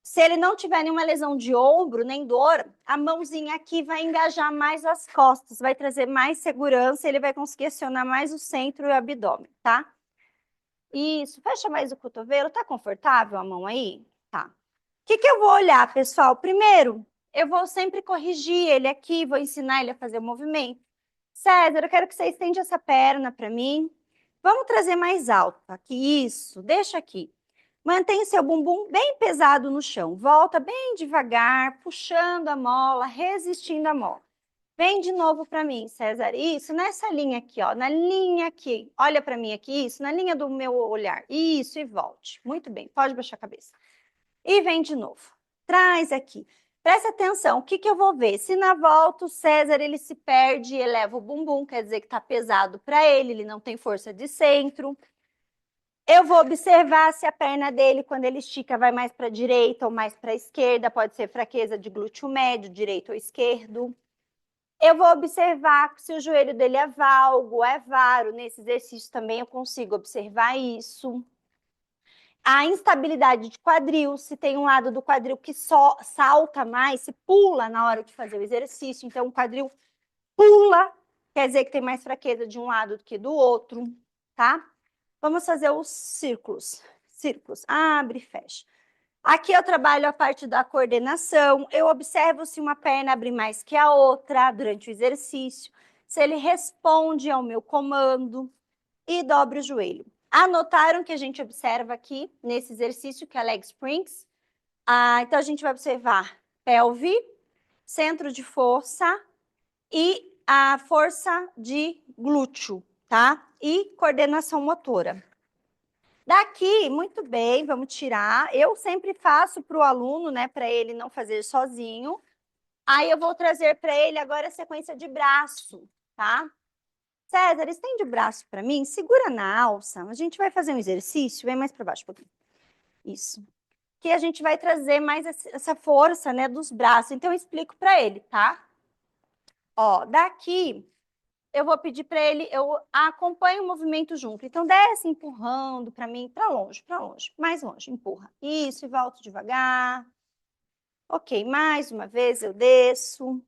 Se ele não tiver nenhuma lesão de ombro, nem dor, a mãozinha aqui vai engajar mais as costas, vai trazer mais segurança, ele vai conseguir acionar mais o centro e o abdômen, tá? Isso, fecha mais o cotovelo, tá confortável a mão aí? Tá. O que eu vou olhar, pessoal? Primeiro, eu vou sempre corrigir ele aqui, vou ensinar ele a fazer o movimento. César, eu quero que você estenda essa perna para mim. Vamos trazer mais alto aqui, isso, deixa aqui. Mantém seu bumbum bem pesado no chão. Volta bem devagar, puxando a mola, resistindo à mola. Vem de novo para mim, César. Isso, nessa linha aqui, ó, na linha aqui. Olha para mim aqui, isso, na linha do meu olhar. Isso, e volte. Muito bem, pode baixar a cabeça. E vem de novo. Traz aqui. Presta atenção, o que que eu vou ver? Se na volta o César, ele se perde e eleva o bumbum, quer dizer que está pesado para ele não tem força de centro. Eu vou observar se a perna dele, quando ele estica, vai mais para a direita ou mais para a esquerda. Pode ser fraqueza de glúteo médio, direito ou esquerdo. Eu vou observar se o joelho dele é valgo, é varo. Nesse exercício também eu consigo observar isso. A instabilidade de quadril, se tem um lado do quadril que só salta mais, se pula na hora de fazer o exercício. Então, o quadril pula, quer dizer que tem mais fraqueza de um lado do que do outro, tá? Vamos fazer os círculos. Círculos, abre e fecha. Aqui eu trabalho a parte da coordenação, eu observo se uma perna abre mais que a outra durante o exercício, se ele responde ao meu comando e dobro o joelho. Anotaram que a gente observa aqui nesse exercício, que é leg springs? Então, a gente vai observar pelve, centro de força e a força de glúteo, tá? E coordenação motora. Daqui, muito bem, vamos tirar. Eu sempre faço para o aluno, né, para ele não fazer sozinho. Aí eu vou trazer para ele agora a sequência de braço, tá? César, estende o braço para mim, segura na alça. A gente vai fazer um exercício, vem mais para baixo um pouquinho. Isso. Que a gente vai trazer mais essa força, né, dos braços. Então eu explico para ele, tá? Ó, daqui eu vou pedir para ele, eu acompanho o movimento junto. Então, desce empurrando para mim, para longe, mais longe, empurra. Isso, e volto devagar. Ok, mais uma vez eu desço,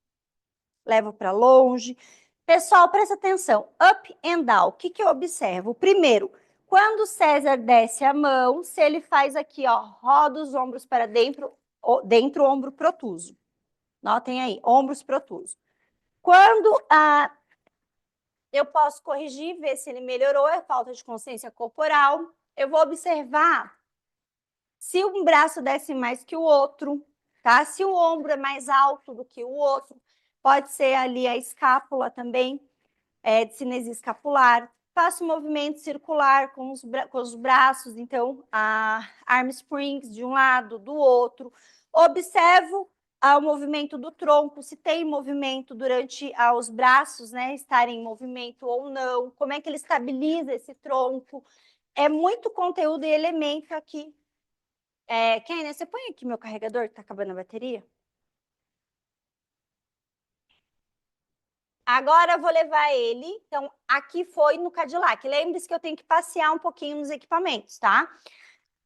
levo para longe. Pessoal, presta atenção, up and down, o que que eu observo? Primeiro, quando o César desce a mão, se ele faz aqui, ó, roda os ombros para dentro, dentro, ombro protuso. Notem aí, ombros protuso. Quando eu posso corrigir, ver se ele melhorou, é falta de consciência corporal. Eu vou observar se um braço desce mais que o outro, tá? Se o ombro é mais alto do que o outro, pode ser ali a escápula também, de cinesia escapular. Faço um movimento circular com os braços, então, arm springs de um lado, do outro. Observo o movimento do tronco, se tem movimento durante os braços, né, estarem em movimento ou não, como é que ele estabiliza esse tronco. É muito conteúdo e elemento aqui. Kênia, você põe aqui meu carregador, que está acabando a bateria? Agora eu vou levar ele, então aqui foi no Cadillac. Lembre-se que eu tenho que passear um pouquinho nos equipamentos, tá?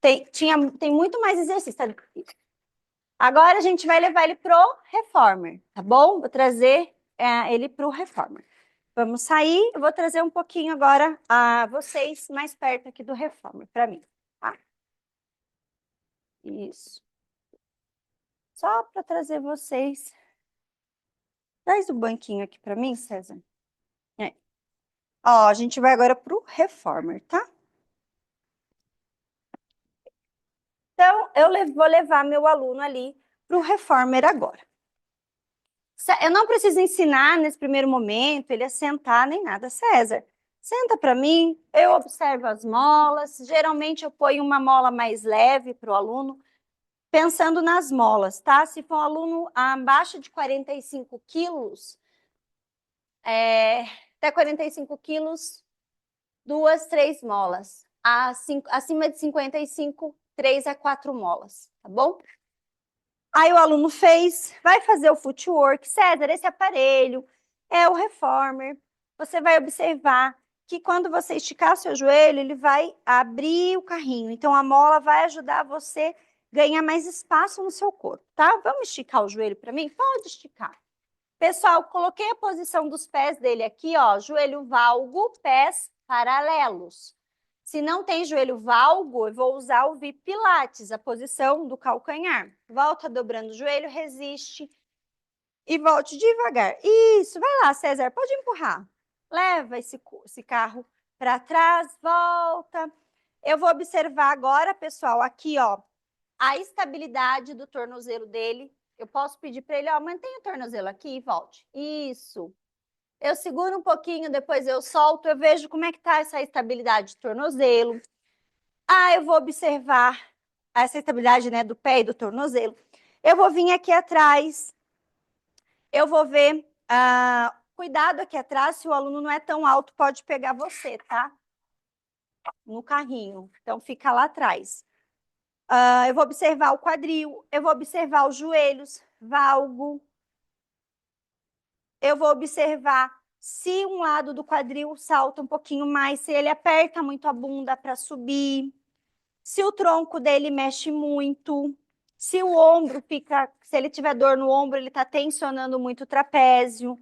Tem muito mais exercício, tá? Agora a gente vai levar ele pro Reformer, tá bom? Vou trazer ele pro Reformer. Vamos sair, eu vou trazer um pouquinho agora vocês mais perto aqui do Reformer, para mim, tá? Isso. Só para trazer vocês. Traz o banquinho aqui para mim, César. Ó, a gente vai agora pro Reformer, tá? Então, eu vou levar meu aluno ali pro Reformer agora. Eu não preciso ensinar nesse primeiro momento ele a sentar nem nada. César, senta para mim, eu observo as molas. Geralmente eu ponho uma mola mais leve para o aluno, pensando nas molas, tá? Se for um aluno abaixo de 45 quilos, até 45 quilos, 2, 3 molas. Acima de 55, 3 a 4 molas, tá bom? Aí o aluno vai fazer o footwork. César, esse aparelho é o Reformer. Você vai observar que quando você esticar o seu joelho, ele vai abrir o carrinho. Então, a mola vai ajudar você a ganhar mais espaço no seu corpo, tá? Vamos esticar o joelho para mim? Pode esticar. Pessoal, coloquei a posição dos pés dele aqui, ó, joelho valgo, pés paralelos. Se não tem joelho valgo, eu vou usar o VIP Pilates, a posição do calcanhar. Volta dobrando o joelho, resiste e volte devagar. Isso, vai lá, César, pode empurrar. Leva esse carro para trás, volta. Eu vou observar agora, pessoal, aqui, ó, a estabilidade do tornozelo dele Eu posso pedir para ele, ó, mantenha o tornozelo aqui e volte. Isso. Eu seguro um pouquinho, depois eu solto, eu vejo como é que tá essa estabilidade do tornozelo. Ah, eu vou observar essa estabilidade, né, do pé e do tornozelo. Eu vou vir aqui atrás, eu vou ver, cuidado aqui atrás, se o aluno não é tão alto, pode pegar você, tá? No carrinho, então fica lá atrás. Eu vou observar o quadril, eu vou observar os joelhos, valgo. Eu vou observar se um lado do quadril salta um pouquinho mais, se ele aperta muito a bunda para subir, se o tronco dele mexe muito, se o ombro fica, se ele tiver dor no ombro, ele está tensionando muito o trapézio.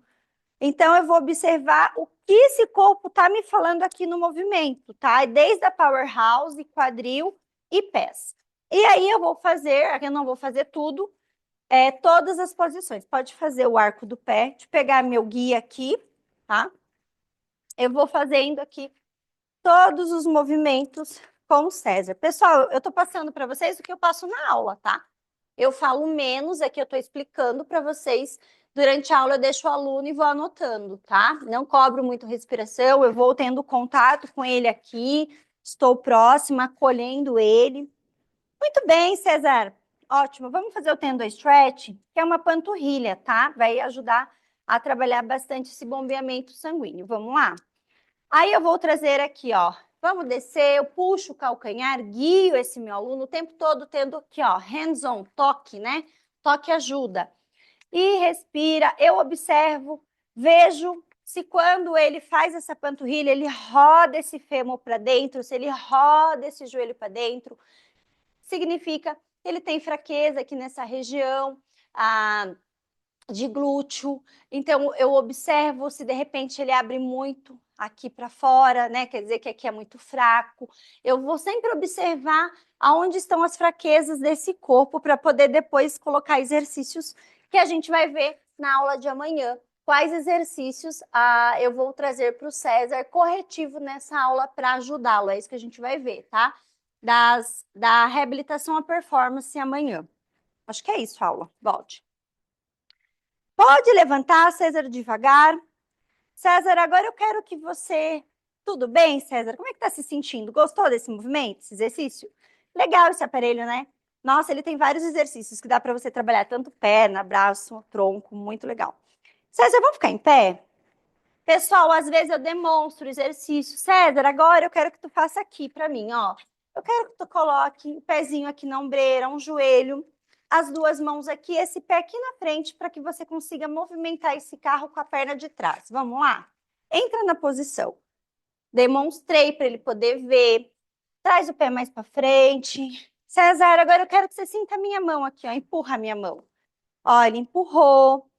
Então, eu vou observar o que esse corpo está me falando aqui no movimento, tá? Desde a powerhouse, quadril e pés. E aí eu vou fazer, eu não vou fazer tudo, todas as posições. Pode fazer o arco do pé, de pegar meu guia aqui, tá? Eu vou fazendo aqui todos os movimentos com o César. Pessoal, eu tô passando para vocês o que eu passo na aula, tá? Eu falo menos, aqui eu tô explicando para vocês. Durante a aula eu deixo o aluno e vou anotando, tá? Não cobro muito respiração, eu vou tendo contato com ele aqui, estou próxima, acolhendo ele. Muito bem, César. Ótimo. Vamos fazer o tendo stretch, que é uma panturrilha, tá? Vai ajudar a trabalhar bastante esse bombeamento sanguíneo. Vamos lá? Aí eu vou trazer aqui, ó. Vamos descer, eu puxo o calcanhar, guio esse meu aluno o tempo todo tendo aqui, ó, hands-on, toque, né? Toque ajuda. E respira, eu observo, vejo se quando ele faz essa panturrilha, ele roda esse fêmur para dentro, se ele roda esse joelho para dentro, significa que ele tem fraqueza aqui nessa região de glúteo. Então, eu observo se de repente ele abre muito aqui para fora, né? Quer dizer que aqui é muito fraco. Eu vou sempre observar aonde estão as fraquezas desse corpo para poder depois colocar exercícios que a gente vai ver na aula de amanhã. Quais exercícios eu vou trazer para o César corretivo nessa aula para ajudá-lo. É isso que a gente vai ver, tá? Da reabilitação à performance amanhã. Acho que é isso, aula. Volte. Pode levantar, César, devagar. César, agora eu quero que você... Tudo bem, César? Como é que tá se sentindo? Gostou desse movimento, desse exercício? Legal esse aparelho, né? Nossa, ele tem vários exercícios que dá para você trabalhar tanto perna, braço, tronco, muito legal. César, vamos ficar em pé? Pessoal, às vezes eu demonstro exercício. César, agora eu quero que tu faça aqui para mim, ó. Eu quero que tu coloque o pezinho aqui na ombreira, um joelho, as duas mãos aqui, esse pé aqui na frente, para que você consiga movimentar esse carro com a perna de trás. Vamos lá? Entra na posição. Demonstrei para ele poder ver. Traz o pé mais para frente. César, agora eu quero que você sinta a minha mão aqui, ó. Empurra a minha mão. Olha, empurrou.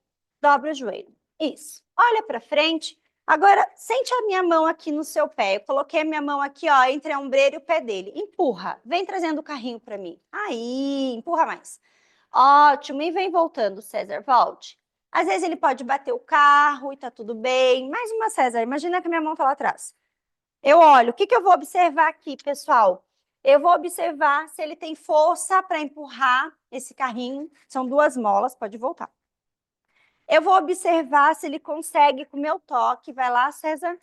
Dobra o joelho. Isso. Olha para frente. Agora, sente a minha mão aqui no seu pé. Eu coloquei a minha mão aqui, ó, entre a ombreira e o pé dele. Empurra. Vem trazendo o carrinho para mim. Aí, empurra mais. Ótimo. E vem voltando, César. Volte. Às vezes ele pode bater o carro e tá tudo bem. Mais uma, César. Imagina que a minha mão tá lá atrás. Eu olho. O que que eu vou observar aqui, pessoal? Eu vou observar se ele tem força para empurrar esse carrinho. São duas molas. Pode voltar. Eu vou observar se ele consegue com o meu toque. Vai lá, César.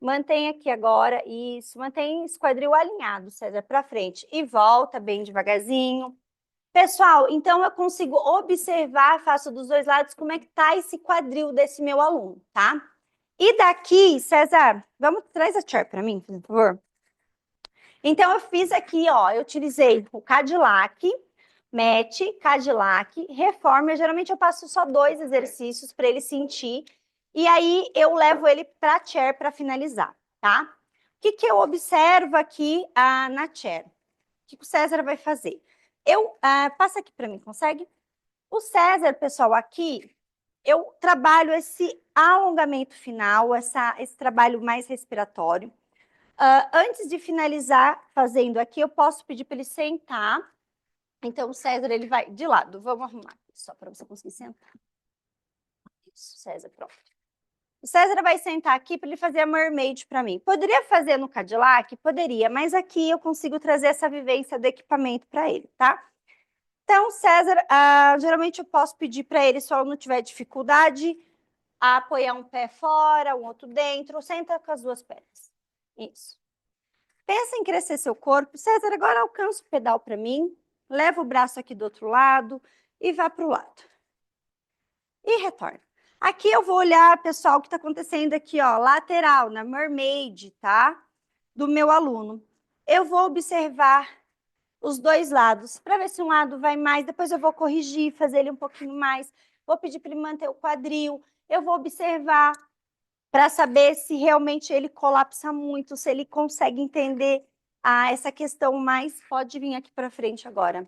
Mantém aqui agora. Isso. Mantém esse quadril alinhado, César, para frente. E volta bem devagarzinho. Pessoal, então eu consigo observar, faço dos dois lados, como é que tá esse quadril desse meu aluno, tá? E daqui, César, traz a chair para mim, por favor. Então, eu fiz aqui, ó, eu utilizei o Cadillac, match, Cadillac, reforma. Geralmente eu passo só 2 exercícios para ele sentir. E aí eu levo ele para a chair para finalizar, tá? O que que eu observo aqui na chair? O que o César vai fazer? Passa aqui para mim, consegue? O César, pessoal, aqui, eu trabalho esse alongamento final, esse trabalho mais respiratório. Antes de finalizar fazendo aqui, eu posso pedir para ele sentar. Então, o César, ele vai de lado. Vamos arrumar aqui, só para você conseguir sentar. Isso, César, pronto. O César vai sentar aqui para ele fazer a mermaid para mim. Poderia fazer no Cadillac? Poderia, mas aqui eu consigo trazer essa vivência do equipamento para ele, tá? Então, César, geralmente eu posso pedir para ele, se o aluno tiver dificuldade, a apoiar um pé fora, um outro dentro, senta com as duas pernas. Isso. Pensa em crescer seu corpo. César, agora alcança o pedal para mim, leva o braço aqui do outro lado e vá para o lado. E retorna. Aqui eu vou olhar, pessoal, o que está acontecendo aqui, ó, lateral, na mermaid, tá? Do meu aluno. Eu vou observar os dois lados, para ver se um lado vai mais, depois eu vou corrigir, fazer ele um pouquinho mais, vou pedir para ele manter o quadril, eu vou observar para saber se realmente ele colapsa muito, se ele consegue entender essa questão mais, pode vir aqui para frente agora.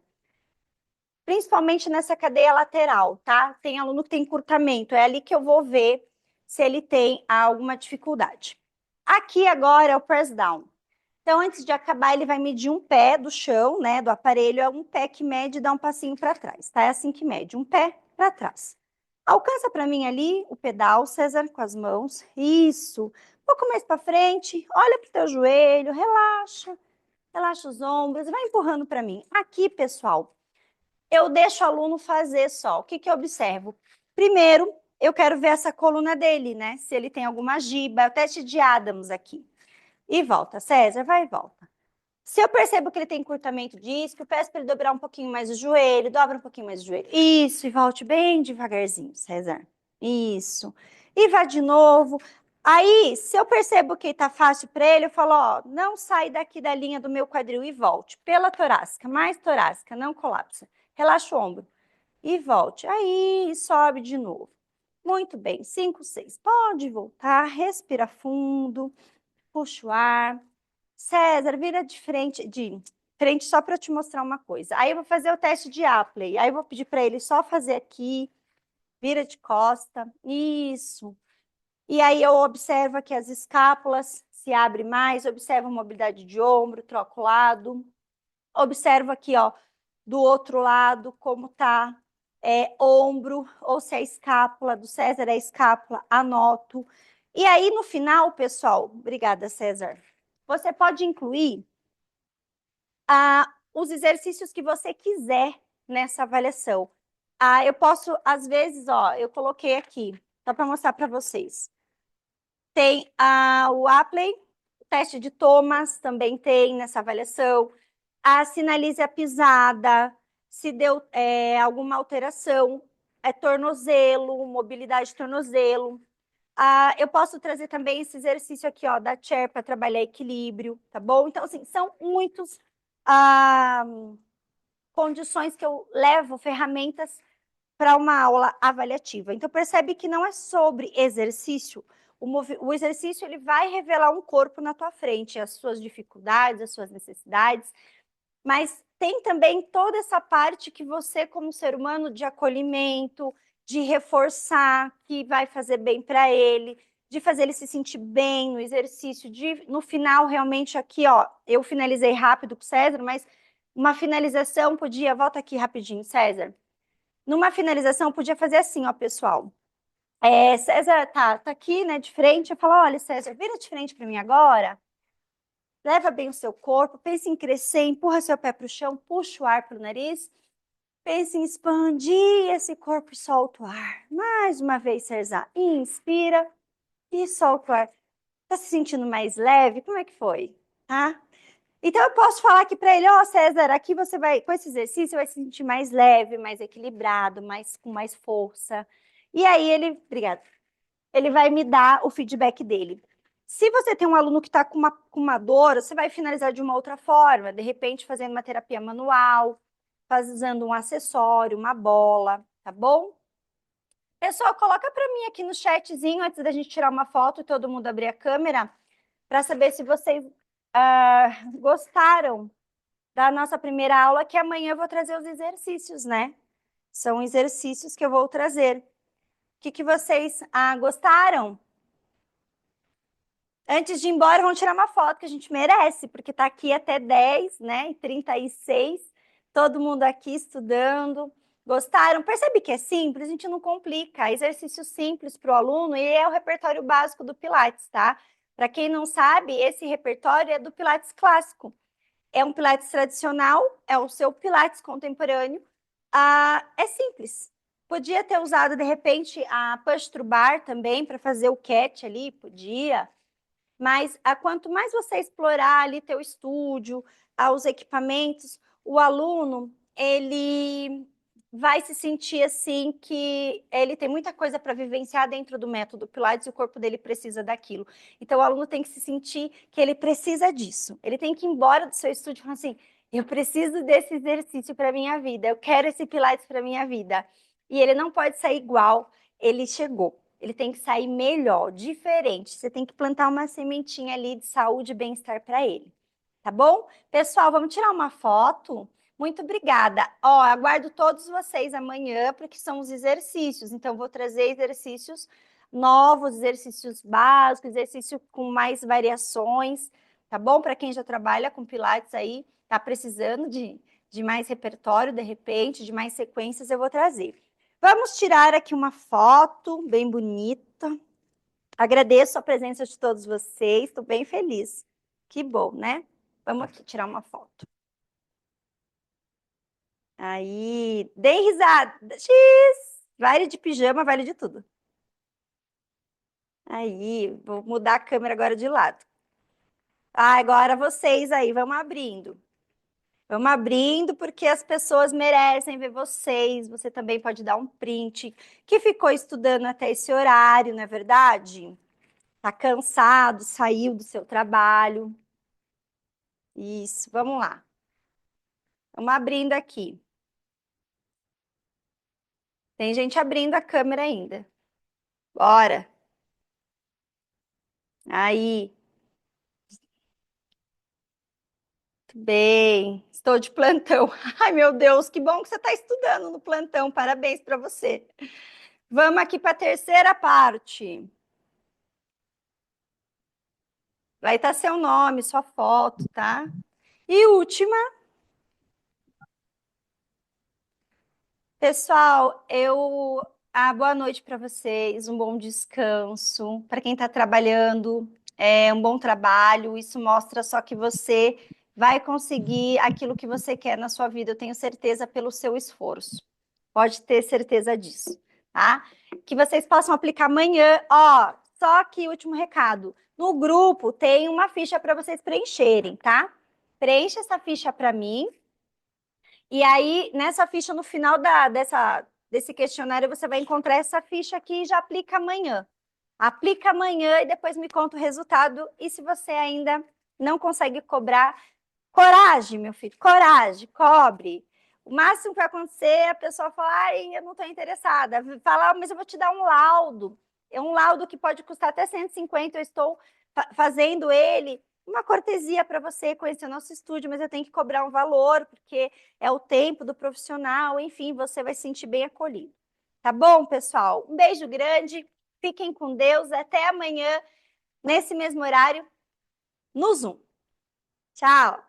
Principalmente nessa cadeia lateral, tá? Tem aluno que tem encurtamento, é ali que eu vou ver se ele tem alguma dificuldade. Aqui agora é o press down. Então, antes de acabar, ele vai medir um pé do chão, né, do aparelho, é um pé que mede e dá um passinho para trás, tá? É assim que mede, um pé para trás. Alcança para mim ali o pedal, César, com as mãos. Isso. Um pouco mais para frente, olha para o teu joelho, relaxa. Relaxa os ombros, vai empurrando para mim. Aqui, pessoal, eu deixo o aluno fazer só. O que que eu observo? Primeiro, eu quero ver essa coluna dele, né? Se ele tem alguma giba, é o teste de Adams aqui. E volta, César, vai e volta. Se eu percebo que ele tem encurtamento disco, eu peço para ele dobrar um pouquinho mais o joelho, dobra um pouquinho mais o joelho. Isso, e volte bem devagarzinho, César. Isso. E vá de novo. Aí, se eu percebo que está fácil para ele, eu falo, ó, não sai daqui da linha do meu quadril e volte. Pela torácica, mais torácica, não colapsa. Relaxa o ombro. E volte. Aí, sobe de novo. Muito bem, 5, 6. Pode voltar, respira fundo, puxa o ar. César, vira de frente só para te mostrar uma coisa. Aí eu vou fazer o teste de Apley. Aí eu vou pedir para ele só fazer aqui, vira de costa, isso. E aí eu observo que as escápulas se abrem mais, observo a mobilidade de ombro, troco o lado. Observo aqui, ó, do outro lado, como tá ombro, ou se é escápula, do César é escápula, anoto. E aí, no final, pessoal, obrigada, César, você pode incluir os exercícios que você quiser nessa avaliação. Eu posso, às vezes, ó, eu coloquei aqui, só para mostrar para vocês. Tem o Apley, o teste de Thomas também tem nessa avaliação. Sinalize a pisada, se deu alguma alteração, tornozelo, mobilidade de tornozelo. Eu posso trazer também esse exercício aqui, ó, da chair para trabalhar equilíbrio, tá bom? Então, assim, são muitos condições que eu levo, ferramentas para uma aula avaliativa. Então, percebe que não é sobre exercício. O exercício ele vai revelar um corpo na tua frente, as suas dificuldades, as suas necessidades, mas tem também toda essa parte que você, como ser humano, de acolhimento, de reforçar, que vai fazer bem para ele, de fazer ele se sentir bem no exercício, no final, realmente, aqui, ó, eu finalizei rápido com o César, mas uma finalização podia, volta aqui rapidinho, César. Numa finalização, podia fazer assim, ó, pessoal. César tá aqui, né, de frente, eu falo, olha, César, vira de frente para mim agora. Leva bem o seu corpo, pense em crescer, empurra seu pé para o chão, puxa o ar para o nariz. Pense em expandir esse corpo e solta o ar. Mais uma vez, César, inspira e solta o ar. Está se sentindo mais leve? Como é que foi? Tá? Então, eu posso falar aqui para ele, ó, César, aqui você vai, com esse exercício, você vai se sentir mais leve, mais equilibrado, com mais força. E aí, obrigada, ele vai me dar o feedback dele. Se você tem um aluno que está com uma dor, você vai finalizar de uma outra forma, de repente fazendo uma terapia manual, usando um acessório, uma bola, tá bom? Pessoal, coloca para mim aqui no chatzinho, antes da gente tirar uma foto e todo mundo abrir a câmera, para saber se vocês gostaram da nossa primeira aula, que amanhã eu vou trazer os exercícios, né? São exercícios que eu vou trazer. O que vocês gostaram? Antes de ir embora, vamos tirar uma foto que a gente merece, porque está aqui até 10, né? E 36. Todo mundo aqui estudando. Gostaram? Percebe que é simples? A gente não complica. Exercício simples para o aluno e é o repertório básico do Pilates, tá? Para quem não sabe, esse repertório é do Pilates clássico. É um Pilates tradicional, é o seu Pilates contemporâneo, É simples. Podia ter usado, de repente, a push through bar também para fazer o catch ali, podia. Mas quanto mais você explorar ali teu estúdio, os equipamentos, o aluno, ele vai se sentir assim que ele tem muita coisa para vivenciar dentro do método Pilates e o corpo dele precisa daquilo. Então, o aluno tem que se sentir que ele precisa disso. Ele tem que ir embora do seu estúdio e falar assim, eu preciso desse exercício para minha vida, eu quero esse Pilates para minha vida. E ele não pode sair igual ele chegou. Ele tem que sair melhor, diferente. Você tem que plantar uma sementinha ali de saúde e bem-estar para ele. Tá bom? Pessoal, vamos tirar uma foto? Muito obrigada. Ó, aguardo todos vocês amanhã, porque são os exercícios. Então, vou trazer exercícios novos, exercícios básicos, exercício com mais variações, tá bom? Para quem já trabalha com Pilates aí, tá precisando de mais repertório, de repente, de mais sequências, eu vou trazer. Vamos tirar aqui uma foto bem bonita. Agradeço a presença de todos vocês, estou bem feliz. Que bom, né? Vamos aqui tirar uma foto. Aí, deem risada. X! Vale de pijama, vale de tudo. Aí, vou mudar a câmera agora de lado. Agora vocês aí, vamos abrindo. Vamos abrindo, porque as pessoas merecem ver vocês. Você também pode dar um print, que ficou estudando até esse horário, não é verdade? Tá cansado, saiu do seu trabalho. Isso, vamos lá. Vamos abrindo aqui. Tem gente abrindo a câmera ainda. Bora. Aí. Muito bem. Estou de plantão. Ai, meu Deus, que bom que você está estudando no plantão. Parabéns para você. Vamos aqui para a terceira parte. Vai estar seu nome, sua foto, tá? E última. Pessoal, boa noite para vocês, um bom descanso. Para quem está trabalhando, um bom trabalho. Isso mostra só que você vai conseguir aquilo que você quer na sua vida, eu tenho certeza, pelo seu esforço. Pode ter certeza disso, tá? Que vocês possam aplicar amanhã. Ó, só que último recado: no grupo tem uma ficha para vocês preencherem, tá? Preencha essa ficha para mim. E aí, nessa ficha, no final desse questionário, você vai encontrar essa ficha aqui e já aplica amanhã. Aplica amanhã e depois me conta o resultado. E se você ainda não consegue cobrar, coragem, meu filho, coragem, cobre. O máximo que vai acontecer é a pessoa falar, ai, eu não estou interessada. Falar, mas eu vou te dar um laudo. É um laudo que pode custar até 150, eu estou fazendo ele uma cortesia para você conhecer o nosso estúdio, mas eu tenho que cobrar um valor, porque é o tempo do profissional, enfim, você vai se sentir bem acolhido. Tá bom, pessoal? Um beijo grande, fiquem com Deus, até amanhã, nesse mesmo horário, no Zoom. Tchau!